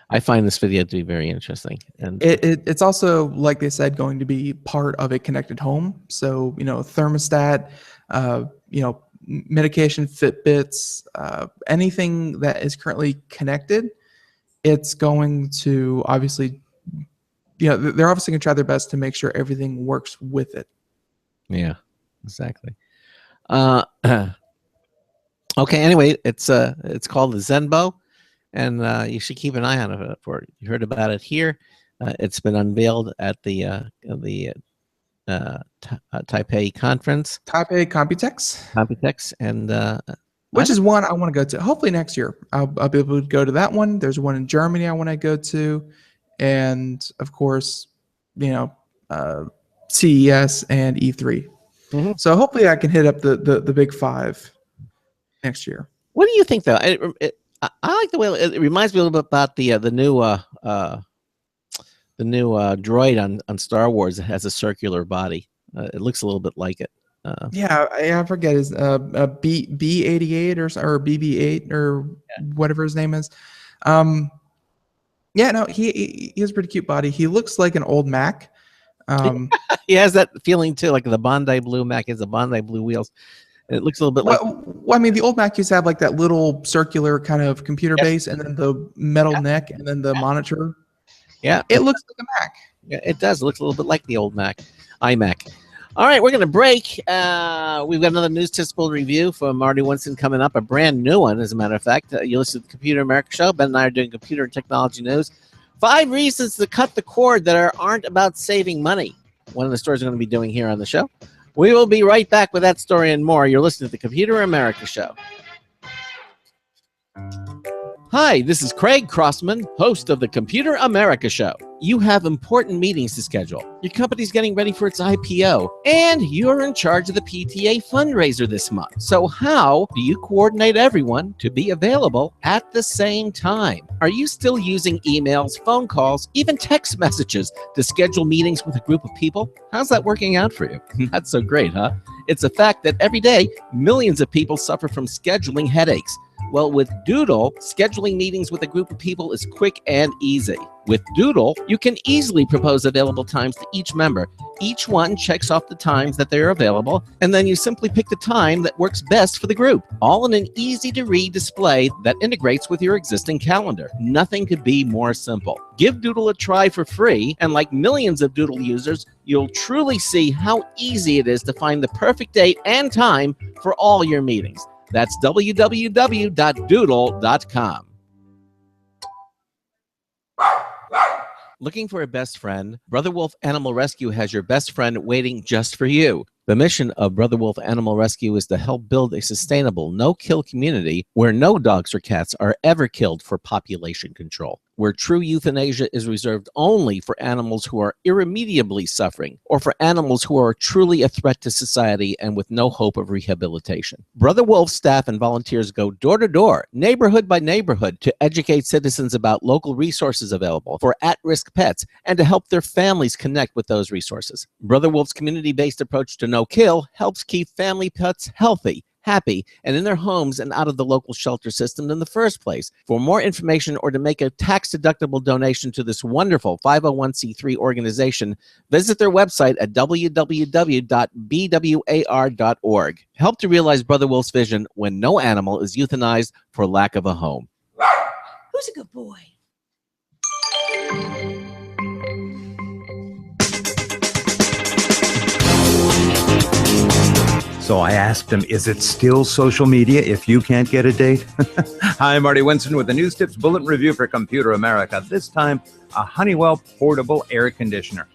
I find this video to be very interesting, and it's also, like they said, going to be part of a connected home. So thermostat, medication, Fitbits, anything that is currently connected, it's going to obviously, they're obviously going to try their best to make sure everything works with it. Yeah, exactly. Okay. Anyway, it's called the Zenbo, and you should keep an eye on it for it. You heard about it here. It's been unveiled at the Taipei conference. Taipei Computex, and which is one I want to go to. Hopefully next year I'll be able to go to that one. There's one in Germany I want to go to, and of course, CES and E3. Mm-hmm. So hopefully I can hit up the big five next year. What do you think, though? I like the way it reminds me a little bit about the new droid on Star Wars that has a circular body. It looks a little bit like it. I forget his B88 or BB8 or whatever his name is. He has a pretty cute body. He looks like an old Mac. He has that feeling too, like the Bondi Blue Mac has the Bondi Blue wheels. It looks a little bit like. Well, I mean, the old Mac used to have like that little circular kind of computer base, and then the metal neck, and then the monitor. Yeah, it looks like a Mac. Yeah, it does. It looks a little bit like the old Mac, iMac. All right, we're going to break. We've got another News Tips Bull review from Marty Winston coming up, a brand new one, as a matter of fact. You listen to the Computer America Show. Ben and I are doing computer and technology news. 5 reasons to cut the cord that aren't about saving money. One of the stories we're going to be doing here on the show. We will be right back with that story and more. You're listening to the Computer America Show. Hi, this is Craig Crossman, host of the Computer America Show. You have important meetings to schedule. Your company's getting ready for its IPO, and you're in charge of the PTA fundraiser this month. So how do you coordinate everyone to be available at the same time? Are you still using emails, phone calls, even text messages to schedule meetings with a group of people? How's that working out for you? That's so great, huh? It's a fact that every day, millions of people suffer from scheduling headaches. Well, with Doodle, scheduling meetings with a group of people is quick and easy. With Doodle, you can easily propose available times to each member. Each one checks off the times that they're available, and then you simply pick the time that works best for the group, all in an easy-to-read display that integrates with your existing calendar. Nothing could be more simple. Give Doodle a try for free, and like millions of Doodle users, you'll truly see how easy it is to find the perfect date and time for all your meetings. That's www.doodle.com. Looking for a best friend? Brother Wolf Animal Rescue has your best friend waiting just for you. The mission of Brother Wolf Animal Rescue is to help build a sustainable, no-kill community where no dogs or cats are ever killed for population control, where true euthanasia is reserved only for animals who are irremediably suffering, or for animals who are truly a threat to society and with no hope of rehabilitation. Brother Wolf staff and volunteers go door to door, neighborhood by neighborhood, to educate citizens about local resources available for at-risk pets and to help their families connect with those resources. Brother Wolf's community-based approach to no-kill helps keep family pets healthy, happy, and in their homes and out of the local shelter system in the first place. For more information or to make a tax-deductible donation to this wonderful 501c3 organization, visit their website at www.bwar.org. Help to realize Brother Wolf's vision when no animal is euthanized for lack of a home. Who's a good boy? So I asked him, is it still social media if you can't get a date? Hi, I'm Marty Winston with the News Tips Bulletin Review for Computer America. This time, a Honeywell portable air conditioner.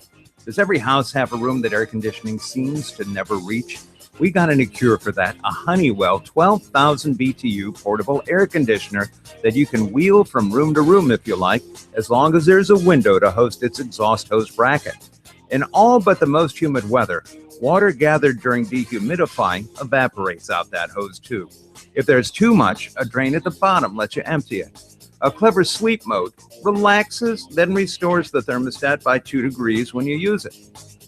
Does every house have a room that air conditioning seems to never reach? We got a cure for that, a Honeywell 12,000 BTU portable air conditioner that you can wheel from room to room if you like, as long as there's a window to host its exhaust hose bracket. In all but the most humid weather, water gathered during dehumidifying evaporates out that hose tube. If there's too much, a drain at the bottom lets you empty it. A clever sleep mode relaxes, then restores the thermostat by 2 degrees when you use it.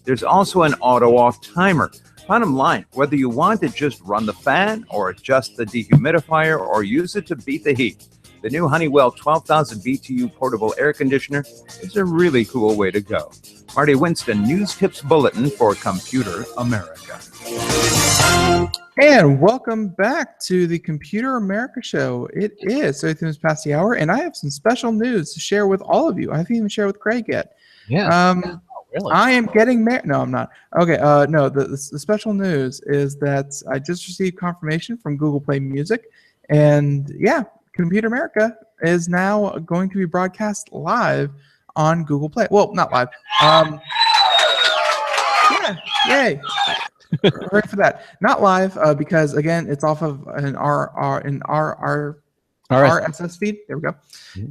There's also an auto-off timer. Bottom line, whether you want to just run the fan or adjust the dehumidifier or use it to beat the heat, the new Honeywell 12,000 BTU portable air conditioner is a really cool way to go. Marty Winston, News Tips Bulletin for Computer America. And welcome back to the Computer America Show. It is 30 minutes past the hour, and I have some special news to share with all of you. I haven't even shared with Craig yet. Yeah. Really? I am getting married. No, I'm not. Okay. No, the special news is that I just received confirmation from Google Play Music, and yeah, Computer America is now going to be broadcast live on Google Play. Well, not live. Yeah, yay! Right for that. Not live because again, it's off of an RSS feed. There we go.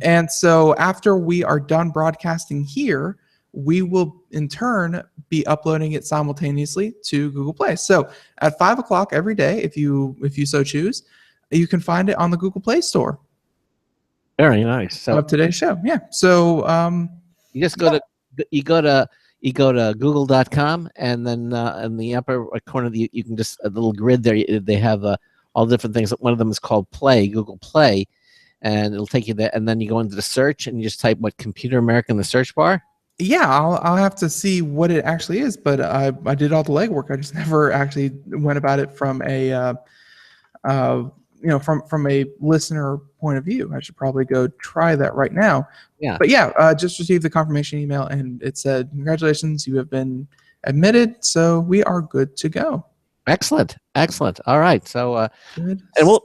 And so after we are done broadcasting here, we will in turn be uploading it simultaneously to Google Play. So at 5 o'clock every day, if you so choose, you can find it on the Google Play Store. Very nice. So of today's show, yeah. So you just go to google.com, and then in the upper corner you can just a little grid there. They have all different things. One of them is called Play, Google Play, and it'll take you there. And then you go into the search and you just type what Computer America in the search bar. Yeah, I'll have to see what it actually is, but I did all the legwork. I just never actually went about it from a from a listener point of view. I should probably go try that right now. Yeah. But yeah, just received the confirmation email, and it said, "Congratulations, you have been admitted." So we are good to go. Excellent. All right. So Good and stuff.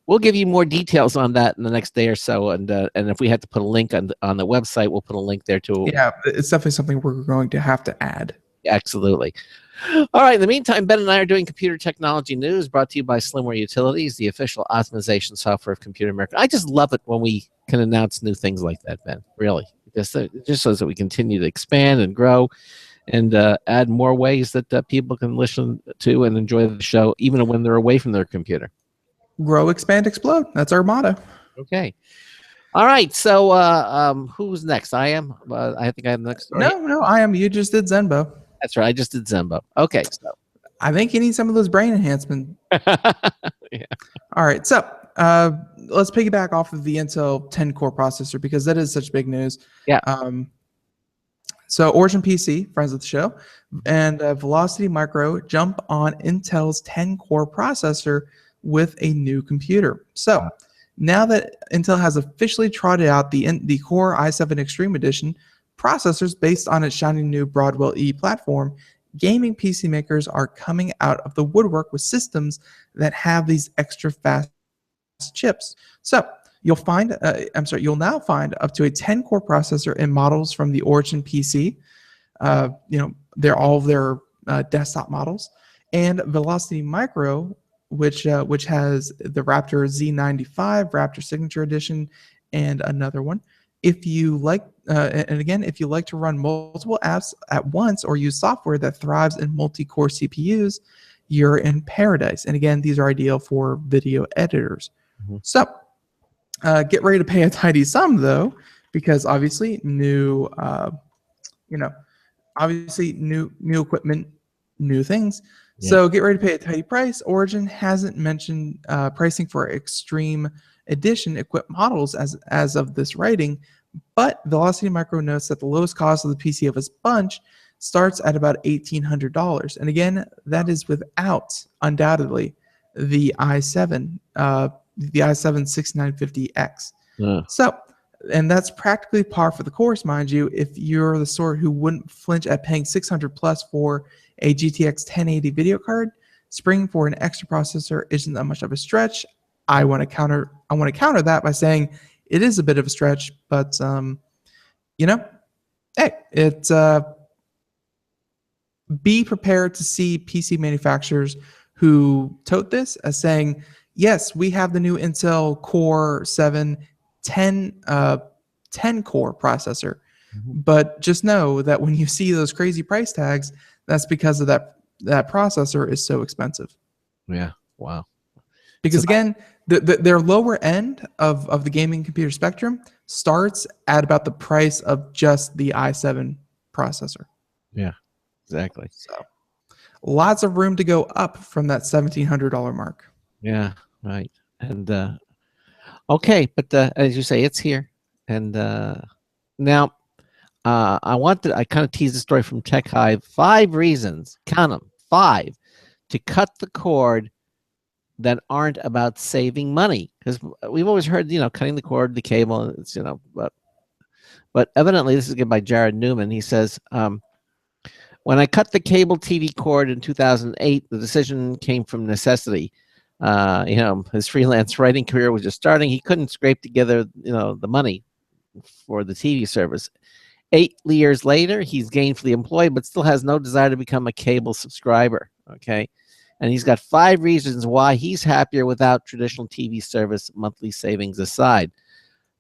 we'll give you more details on that in the next day or so, and if we had to put a link on the website, we'll put a link there too. Yeah, it's definitely something we're going to have to add. Absolutely. All right. In the meantime, Ben and I are doing computer technology news, brought to you by Slimware Utilities, the official optimization software of Computer America. I just love it when we can announce new things like that, Ben. Really, it just shows that we continue to expand and grow, and add more ways that people can listen to and enjoy the show, even when they're away from their computer. Grow, expand, explode. That's our motto. Okay. All right. So who's next? I am. I think I am next. No, I am. You just did Zenbo. That's right. I just did Zembo. Okay. So I think you need some of those brain enhancement. yeah. All right. So let's piggyback off of the Intel 10 core processor because that is such big news. Yeah. So Origin PC, friends of the show, and Velocity Micro jump on Intel's 10 core processor with a new computer. So now that Intel has officially trotted out the Core i7 Extreme Edition processors based on its shiny new Broadwell E platform, gaming PC makers are coming out of the woodwork with systems that have these extra fast chips. So you'll now find up to a 10-core processor in models from the Origin PC. They're all of their desktop models, and Velocity Micro, which has the Raptor Z95, Raptor Signature Edition, and another one. If you like, if you like to run multiple apps at once or use software that thrives in multi-core CPUs, you're in paradise. And again, these are ideal for video editors. Mm-hmm. So get ready to pay a tidy sum, though, because obviously new equipment, new things. Yeah. So get ready to pay a tidy price. Origin hasn't mentioned pricing for Extreme Edition equipped models as of this writing, but Velocity Micro notes that the lowest cost of the PC of its bunch starts at about $1,800. And again, that is without, undoubtedly, the i7 6950X. Yeah. So, and that's practically par for the course, mind you, if you're the sort who wouldn't flinch at paying $600 plus for a GTX 1080 video card. Springing for an extra processor isn't that much of a stretch. I want to counter that by saying it is a bit of a stretch, but hey, it's be prepared to see PC manufacturers who tote this as saying, yes, we have the new Intel Core 7 10 core processor, but just know that when you see those crazy price tags, that's because of that processor is so expensive. Yeah. Wow. Because again, their lower end of the gaming computer spectrum starts at about the price of just the i7 processor. Yeah, exactly. So lots of room to go up from that $1,700 mark. Yeah, right. And okay, but as you say, it's here. And now I kind of teased the story from Tech Hive. 5 reasons, count them, 5, to cut the cord that aren't about saving money, because we've always heard, cutting the cord, the cable, it's, but evidently this is given by Jared Newman. He says, when I cut the cable TV cord in 2008, the decision came from necessity. His freelance writing career was just starting. He couldn't scrape together, the money for the TV service. 8 years later, he's gainfully employed, but still has no desire to become a cable subscriber. Okay. And he's got 5 reasons why he's happier without traditional TV service, monthly savings aside.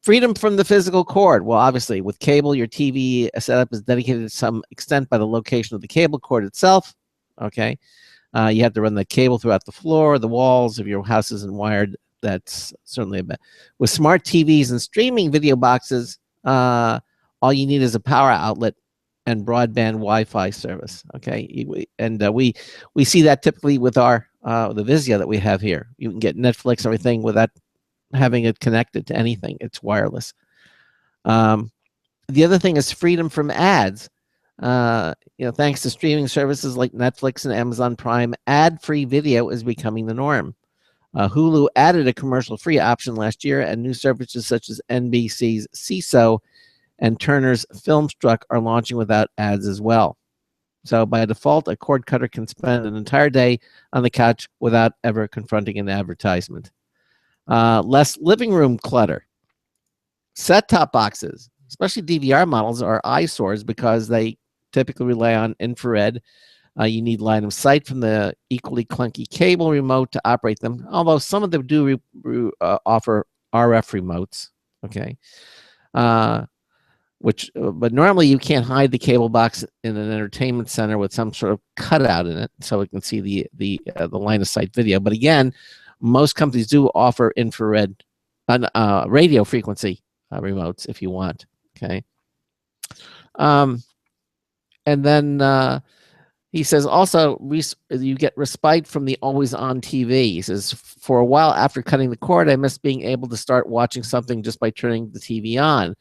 Freedom from the physical cord. Well, obviously, with cable, your TV setup is dedicated to some extent by the location of the cable cord itself. Okay. You have to run the cable throughout the floor, the walls. If your house isn't wired, that's certainly a bad. With smart TVs and streaming video boxes, all you need is a power outlet and broadband Wi-Fi service. Okay, we see that typically with our the Vizio that we have here. You can get Netflix, everything, without having it connected to anything. It's wireless. The other thing is freedom from ads. Thanks to streaming services like Netflix and Amazon Prime, ad-free video is becoming the norm. Hulu added a commercial-free option last year, and new services such as NBC's CISO and Turner's Filmstruck are launching without ads as well. So by default, a cord cutter can spend an entire day on the couch without ever confronting an advertisement. Less living room clutter. Set-top boxes, especially DVR models, are eyesores because they typically rely on infrared. You need line of sight from the equally clunky cable remote to operate them, although some of them do offer RF remotes. Okay. But normally you can't hide the cable box in an entertainment center with some sort of cutout in it so it can see the line of sight video. But again, most companies do offer infrared radio frequency remotes if you want. Okay. And then he says also you get respite from the always on TV. He says, for a while after cutting the cord, I missed being able to start watching something just by turning the TV on.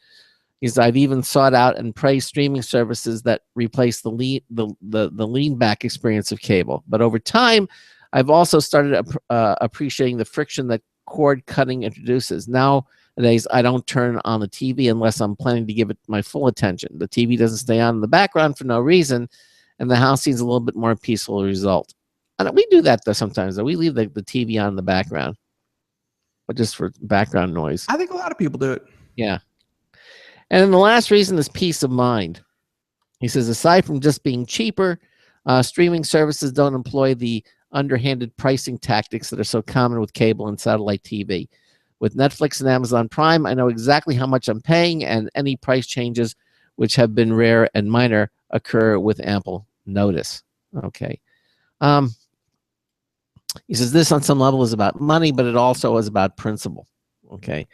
He says, I've even sought out and praised streaming services that replace the lean back experience of cable. But over time, I've also started appreciating the friction that cord cutting introduces. Nowadays, I don't turn on the TV unless I'm planning to give it my full attention. The TV doesn't stay on in the background for no reason, and the house seems a little bit more peaceful result. And we do that though sometimes. We leave the TV on in the background, but just for background noise. I think a lot of people do it. Yeah. And then the last reason is peace of mind. He says, aside from just being cheaper, streaming services don't employ the underhanded pricing tactics that are so common with cable and satellite TV. With Netflix and Amazon Prime, I know exactly how much I'm paying, and any price changes, which have been rare and minor, occur with ample notice. Okay. He says this on some level is about money, but it also is about principle. Okay.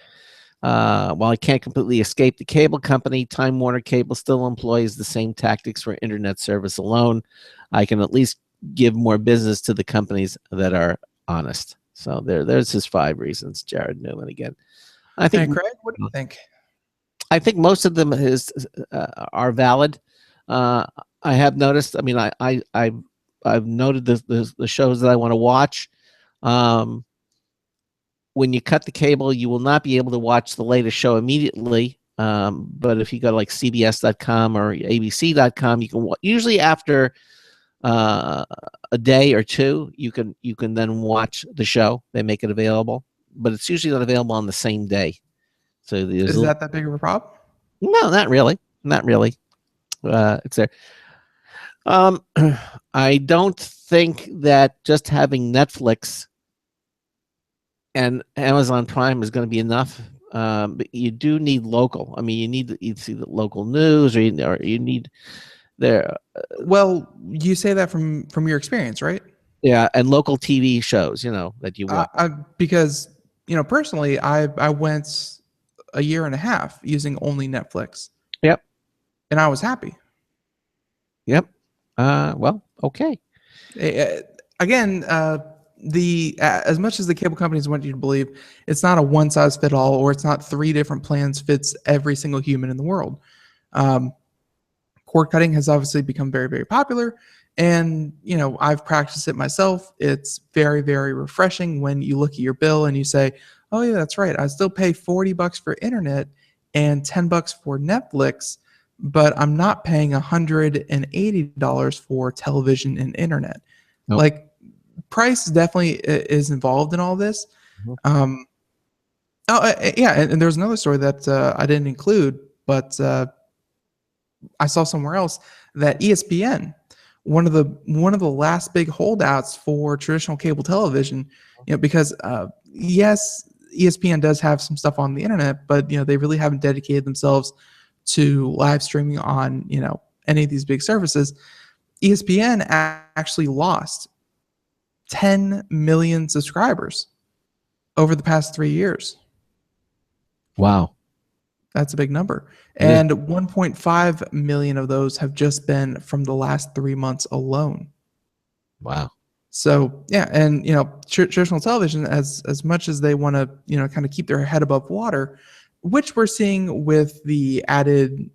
While I can't completely escape the cable company, Time Warner Cable still employs the same tactics for internet service alone. I can at least give more business to the companies that are honest. So there's his 5 reasons, Jared Newman again. I think. Hey, Craig, what do you think? I think most of them are valid. I have noticed. I mean, I've noted the shows that I want to watch. When you cut the cable, you will not be able to watch the latest show immediately. But if you go to like CBS.com or ABC.com, you can usually after a day or 2, you can then watch the show. They make it available, but it's usually not available on the same day. So is that big of a problem? No, not really. Not really. It's there. I don't think that just having Netflix and Amazon Prime is going to be enough. But you do need local. I mean, you need to see the local news, or you need there. Well, you say that from your experience, right? Yeah, and local TV shows, that you watch. Because personally, I went a year and a half using only Netflix. Yep. And I was happy. Yep. Well, okay. Again, as much as the cable companies want you to believe, it's not a one size fit all, or it's not 3 different plans fits every single human in the world. cord cutting has obviously become very, very popular. And, I've practiced it myself. It's very, very refreshing when you look at your bill and you say, oh, yeah, that's right. I still pay $40 for internet and $10 for Netflix, but I'm not paying $180 for television and internet. Nope. Like, price definitely is involved in all this. Mhm. Yeah, and there's another story that I didn't include, but I saw somewhere else that ESPN, one of the last big holdouts for traditional cable television, because yes, ESPN does have some stuff on the internet, but they really haven't dedicated themselves to live streaming on any of these big services. ESPN actually lost 10 million subscribers over the past 3 years. Wow. That's a big number. It is. And 1.5 million of those have just been from the last 3 months alone. Wow. So, yeah, and traditional television, as much as they want to kind of keep their head above water, which we're seeing with the added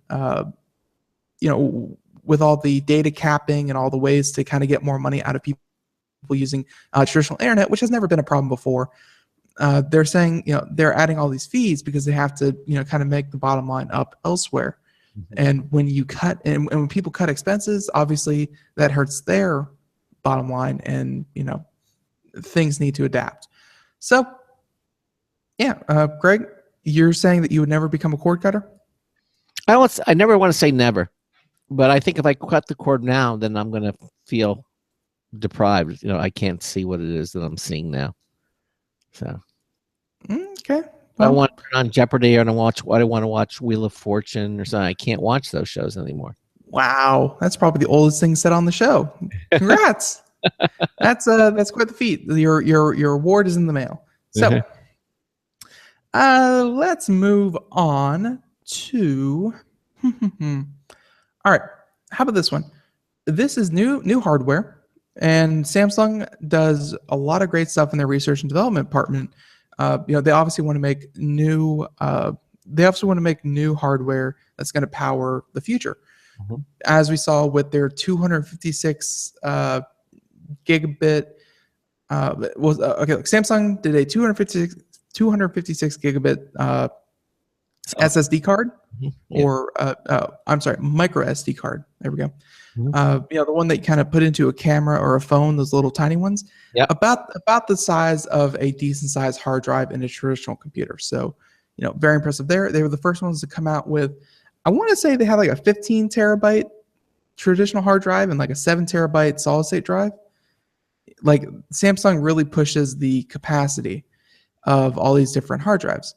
with all the data capping and all the ways to kind of get more money out of people using traditional internet, which has never been a problem before. They're saying they're adding all these fees because they have to kind of make the bottom line up elsewhere. Mhm. And when you cut and when people cut expenses, obviously that hurts their bottom line, and things need to adapt. So yeah, Greg, you're saying that you would never become a cord cutter? I never want to say never, but I think if I cut the cord now, then I'm going to feel deprived. I can't see what it is that I'm seeing now. So Okay. I want to turn on Jeopardy, or I want to watch Wheel of Fortune or something. I can't watch those shows anymore. Wow, that's probably the oldest thing said on the show. Congrats. That's quite the feat. Your award is in the mail. So let's move on to all right. How about this one? This is new hardware, and Samsung does a lot of great stuff in their research and development department. They obviously want to make new. They also want to make new hardware that's going to power the future, as we saw with their 256 gigabit. Samsung did a 256 gigabit SSD card, or I'm sorry, micro SD card. There we go. The one that you kind of put into a camera or a phone, those little tiny ones. Yep. About the size of a decent sized hard drive in a traditional computer. So, very impressive there. They were the first ones to come out with, I want to say they have like a 15 terabyte traditional hard drive and like a 7 terabyte solid state drive. Like, Samsung really pushes the capacity of all these different hard drives.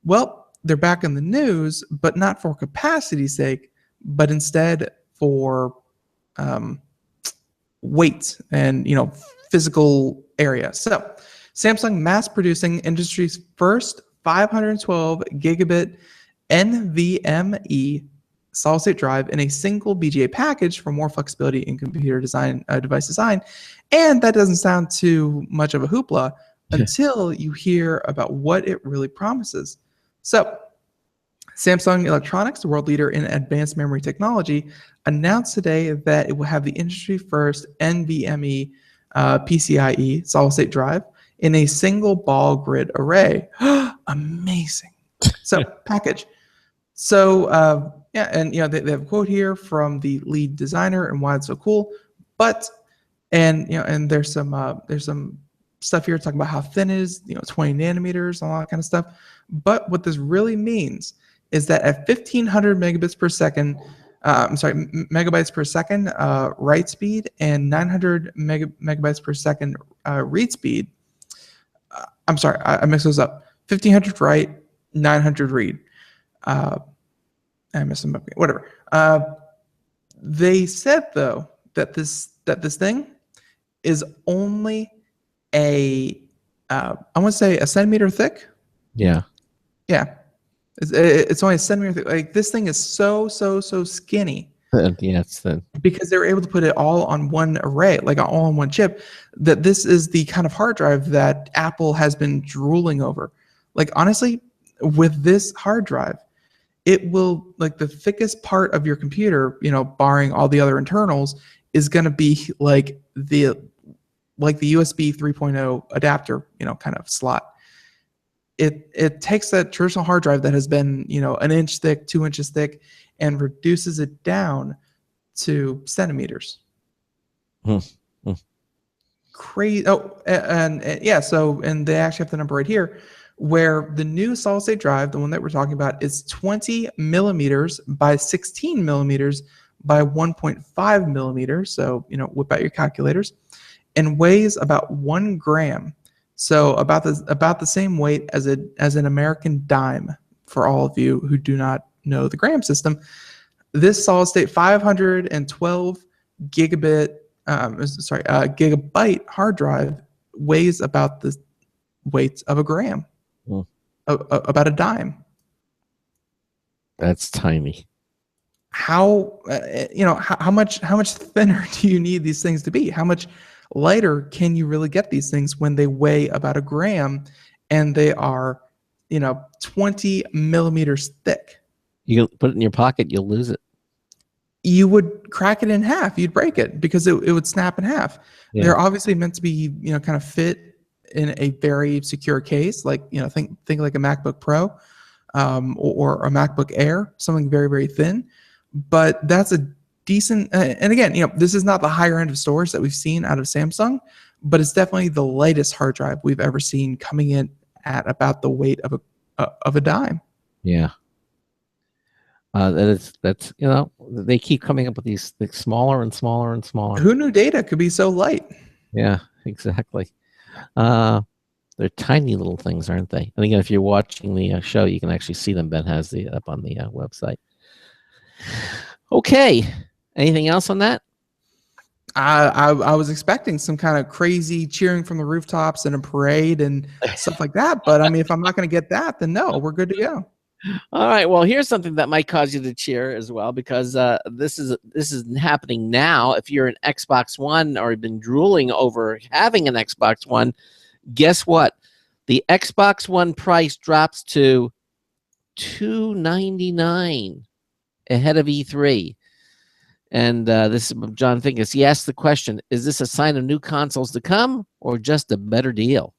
Well, they're back in the news, but not for capacity's sake, but instead for weight and physical area. So Samsung mass producing industry's first 512 gigabit NVMe solid state drive in a single BGA package for more flexibility in computer design, device design. And that doesn't sound too much of a hoopla until you hear about what it really promises. So Samsung Electronics, the world leader in advanced memory technology, announced today that it will have the industry first NVMe PCIe solid state drive in a single ball grid array. Amazing. So package. So and they have a quote here from the lead designer and why it's so cool. But and there's some stuff here talking about how thin it is, 20 nanometers, all that kind of stuff. But what this really means is that at 1500 megabits per second, megabytes per second write speed and 900 megabytes per second read speed. I'm sorry, I mixed those up. 1500 write, 900 read. I missed them up. Whatever. They said though that this thing is only I want to say a centimeter thick. Yeah. Yeah. It's only a centimeter thick. Like, this thing is so skinny. Yeah, it's thin. Because they were able to put it all on one array, like all on one chip, that this is the kind of hard drive that Apple has been drooling over. Like, honestly, with this hard drive, it will, like, the thickest part of your computer, barring all the other internals, is going to be like the USB 3.0 adapter, kind of slot. It takes that traditional hard drive that has been, an inch thick, 2 inches thick, and reduces it down to centimeters. Crazy. Oh, and yeah. So, and they actually have the number right here, where the new solid state drive, the one that we're talking about, is 20 millimeters by 16 millimeters by 1.5 millimeters. So, whip out your calculators, and weighs about 1 gram. So about the same weight as an American dime. For all of you who do not know the gram system, this solid state 512 gigabyte hard drive weighs about the weight of a gram, about a dime. That's tiny. How how much thinner do you need these things to be? How much lighter can you really get these things when they weigh about a gram and they are 20 millimeters thick? You put it in your pocket, you'll lose it. You would crack it in half. You'd break it because it would snap in half. Yeah. They're obviously meant to be, kind of fit in a very secure case, like, think like a MacBook Pro, or a MacBook Air, something very, very thin. But that's a decent, and again, this is not the higher end of storage that we've seen out of Samsung, but it's definitely the lightest hard drive we've ever seen, coming in at about the weight of a dime. Yeah. That's they keep coming up with these smaller and smaller and smaller. Who knew data could be so light? Yeah, exactly. They're tiny little things, aren't they? And again, if you're watching the show, you can actually see them. Ben has the up on the website. Okay. Anything else on that? I was expecting some kind of crazy cheering from the rooftops and a parade and stuff like that. But I mean, if I'm not going to get that, then no, we're good to go. All right. Well, here's something that might cause you to cheer as well, because this is happening now. If you're an Xbox One or have been drooling over having an Xbox One, guess what? The Xbox One price drops to $299 ahead of E3. And this is John Finkus. He asked the question, is this a sign of new consoles to come or just a better deal?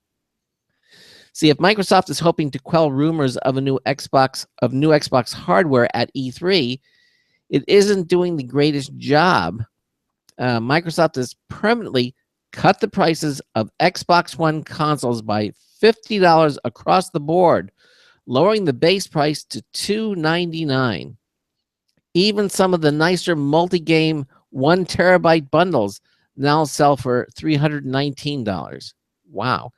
See, if Microsoft is hoping to quell rumors of new Xbox hardware at E3, it isn't doing the greatest job. Microsoft has permanently cut the prices of Xbox One consoles by $50 across the board, lowering the base price to $299. Even some of the nicer multi-game 1 terabyte bundles now sell for $319. Wow.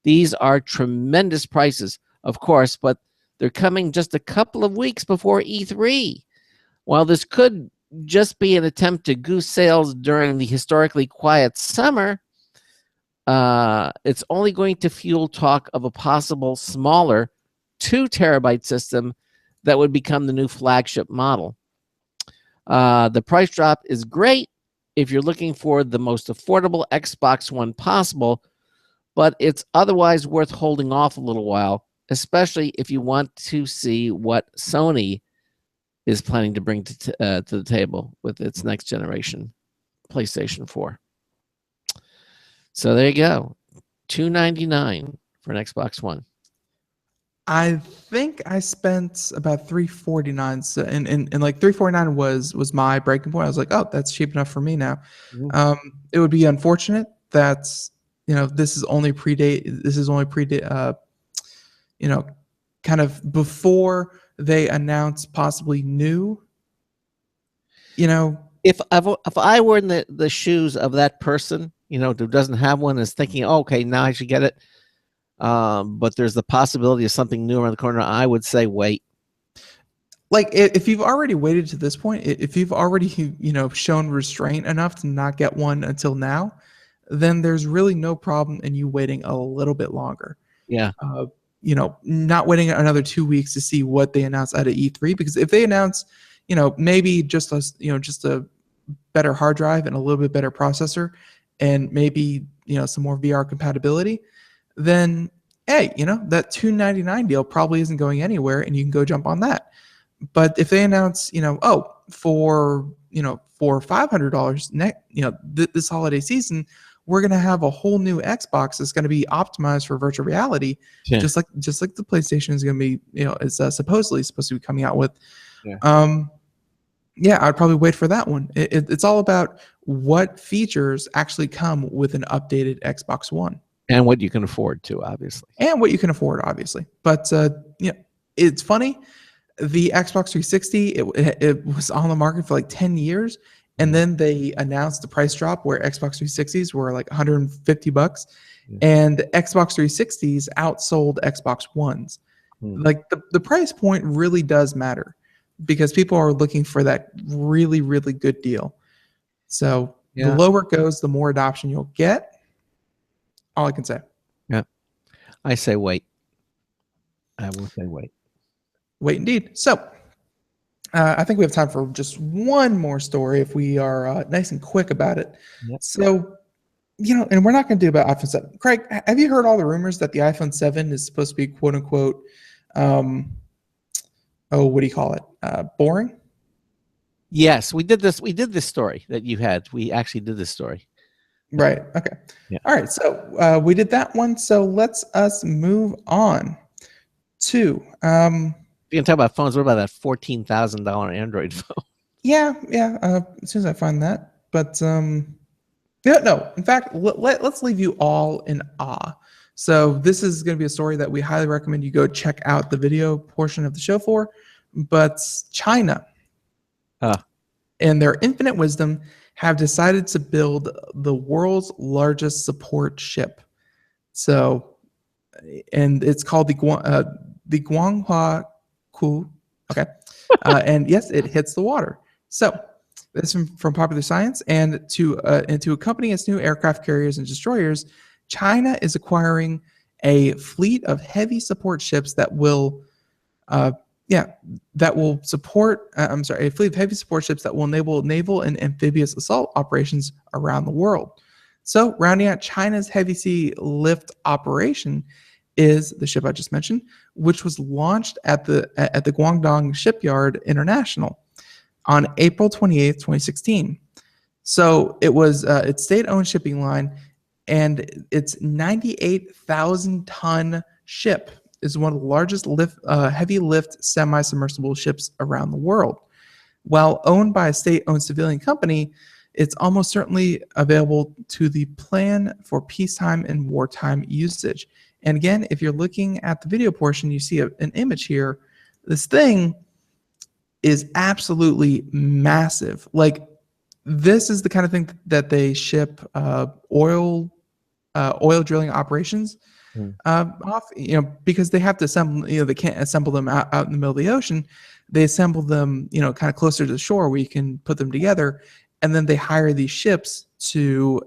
These are tremendous prices, of course, but they're coming just a couple of weeks before E3. While this could just be an attempt to goose sales during the historically quiet summer, it's only going to fuel talk of a possible smaller 2 terabyte system that would become the new flagship model. The price drop is great if you're looking for the most affordable Xbox One possible, but it's otherwise worth holding off a little while, especially if you want to see what Sony is planning to bring to the table with its next generation PlayStation 4. So there you go, $299 for an Xbox One. I think I spent about $349, so, and like $349 was my breaking point. I was like, oh, that's cheap enough for me now. It would be unfortunate that this is only kind of before they announce possibly new. If I were in the shoes of that person, who doesn't have one, is thinking, oh, okay, now I should get it. But there's the possibility of something new around the corner, I would say wait. Like, if you've already waited to this point, if you've already shown restraint enough to not get one until now, then there's really no problem in you waiting a little bit longer. Yeah. Not waiting another 2 weeks to see what they announce out of E3, because if they announce, maybe just a better hard drive and a little bit better processor, and maybe some more VR compatibility, then hey, that $299 deal probably isn't going anywhere, and you can go jump on that. But if they announce, oh, for $500 this holiday season, we're going to have a whole new Xbox that's going to be optimized for virtual reality, Yeah. just like the PlayStation is going to be, is supposedly supposed to be coming out with. Yeah. Yeah, I'd probably wait for that one. It's all about what features actually come with an updated Xbox One. And what you can afford to, obviously. And what you can afford, obviously. But, it's funny. The Xbox 360, it was on the market for like 10 years. And then they announced the price drop where Xbox 360s were like $150. And Xbox 360s outsold Xbox Ones. Like the price point really does matter because people are looking for that really, really good deal. So the lower it goes, the more adoption you'll get. All I can say. Yeah. I say wait. I will say wait. Wait indeed. So I think we have time for just one more story if we are nice and quick about it. Yep. So, and we're not going to do about iPhone 7. Craig, have you heard all the rumors that the iPhone 7 is supposed to be quote unquote, what do you call it? Boring? Yes, we did this. We did this story that you had. We actually did this story. Right. Okay. Yeah. All right. So we did that one. So let's move on to. You can talk about phones. What about that $14,000 Android phone? Yeah. As soon as I find that, but no. In fact, let's leave you all in awe. So this is going to be a story that we highly recommend you go check out the video portion of the show for. But China, in their infinite wisdom, have decided to build the world's largest support ship. So, and it's called the Guanghua Ku. Okay, and yes, it hits the water. So this is from Popular Science, and to accompany its new aircraft carriers and destroyers, China is acquiring a fleet of heavy support ships that will, support. A fleet of heavy support ships that will enable naval and amphibious assault operations around the world. So, rounding out China's heavy sea lift operation is the ship I just mentioned, which was launched at the Guangdong Shipyard International on April 28th, 2016. So it was its state-owned shipping line, and its 98,000-ton ship is one of the largest heavy lift semi-submersible ships around the world. While owned by a state-owned civilian company, it's almost certainly available to the plan for peacetime and wartime usage. And again, if you're looking at the video portion, you see an image here. This thing is absolutely massive. Like, this is the kind of thing that they ship oil drilling operations off, because they have to assemble, they can't assemble them out in the middle of the ocean. They assemble them, kind of closer to the shore where you can put them together. And then they hire these ships to,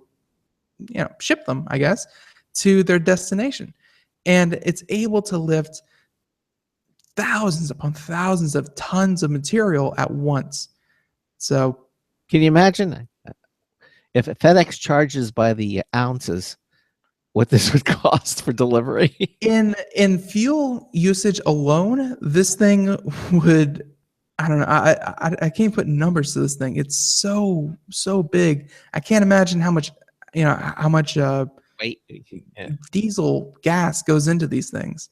ship them, I guess, to their destination. And it's able to lift thousands upon thousands of tons of material at once. So, can you imagine if FedEx charges by the ounces, what this would cost for delivery? In fuel usage alone, this thing would, I don't know, I can't put numbers to this thing. It's so big. I can't imagine how much diesel gas goes into these things.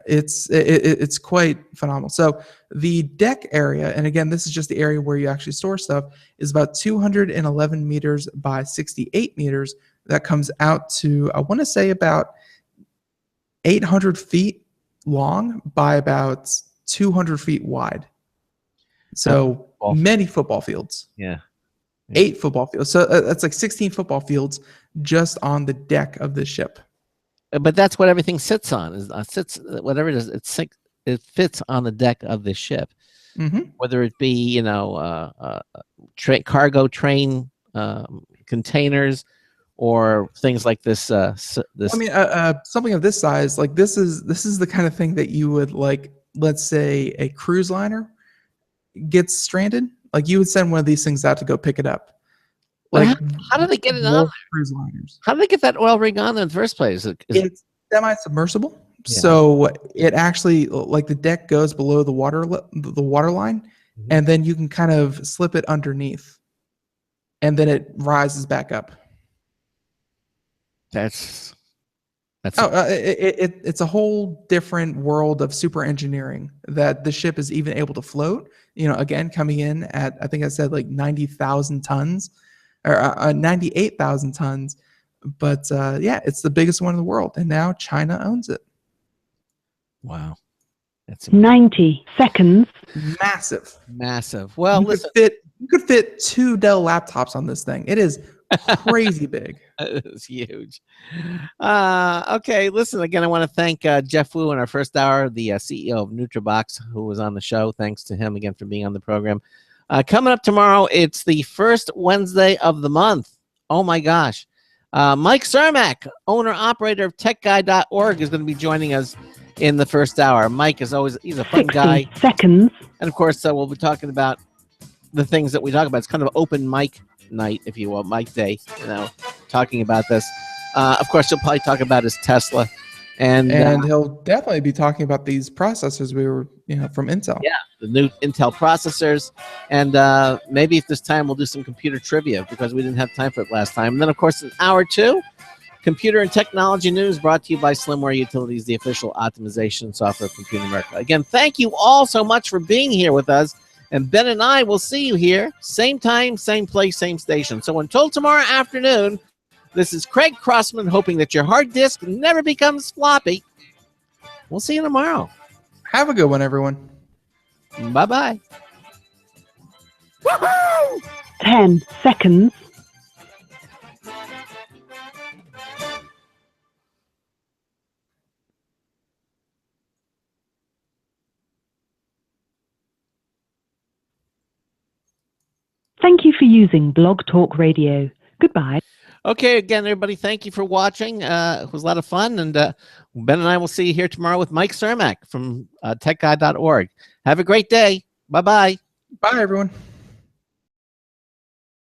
It's quite phenomenal. So the deck area, and again, this is just the area where you actually store stuff, is about 211 meters by 68 meters. That comes out to, I want to say, about 800 feet long by about 200 feet wide. So many football fields. Yeah. 8 football fields. So that's like 16 football fields just on the deck of the ship. But that's what everything sits on. Whatever it is, it fits on the deck of the ship. Mm-hmm. Whether it be cargo train containers or things like this. I mean, something of this size, like this is the kind of thing that you would, like, let's say a cruise liner gets stranded. Like, you would send one of these things out to go pick it up. Like, how do they get it on there? Cruise liners. How do they get that oil rig on there in the first place? It's semi-submersible, So it actually, like, the deck goes below the water line, and then you can kind of slip it underneath, and then it rises back up. That's it's a whole different world of super engineering that the ship is even able to float. Again, coming in at, I think I said, like 90,000 tons or 98,000 tons. But yeah, it's the biggest one in the world, and now China owns it. wow. That's 90 seconds. Massive. massive. Well, listen. You could fit 2 Dell laptops on this thing. It is crazy big. It's huge. Okay, listen, again, I want to thank Jeff Wu in our first hour, the CEO of Nootrobox, who was on the show. Thanks to him again for being on the program. Coming up tomorrow, it's the first Wednesday of the month. Oh my gosh. Mike Cermak, owner-operator of TechGuy.org, is going to be joining us in the first hour. Mike is always, he's a fun 60 guy. seconds. And of course, we'll be talking about the things that we talk about. It's kind of open mic night, if you will, mic day, talking about this. Of course, he'll probably talk about his Tesla. And he'll definitely be talking about these processors we were, from Intel. Yeah, the new Intel processors. And maybe if this time we'll do some computer trivia, because we didn't have time for it last time. And then, of course, in hour 2, computer and technology news brought to you by Slimware Utilities, the official optimization software of Computer America. Again, thank you all so much for being here with us. And Ben and I will see you here, same time, same place, same station. So until tomorrow afternoon, this is Craig Crossman, hoping that your hard disk never becomes floppy. We'll see you tomorrow. Have a good one, everyone. Bye-bye. 10 seconds. Thank you for using Blog Talk Radio. Goodbye. Okay, again, everybody, thank you for watching. It was a lot of fun. And Ben and I will see you here tomorrow with Mike Cermak from techguy.org. Have a great day. Bye-bye. Bye, everyone.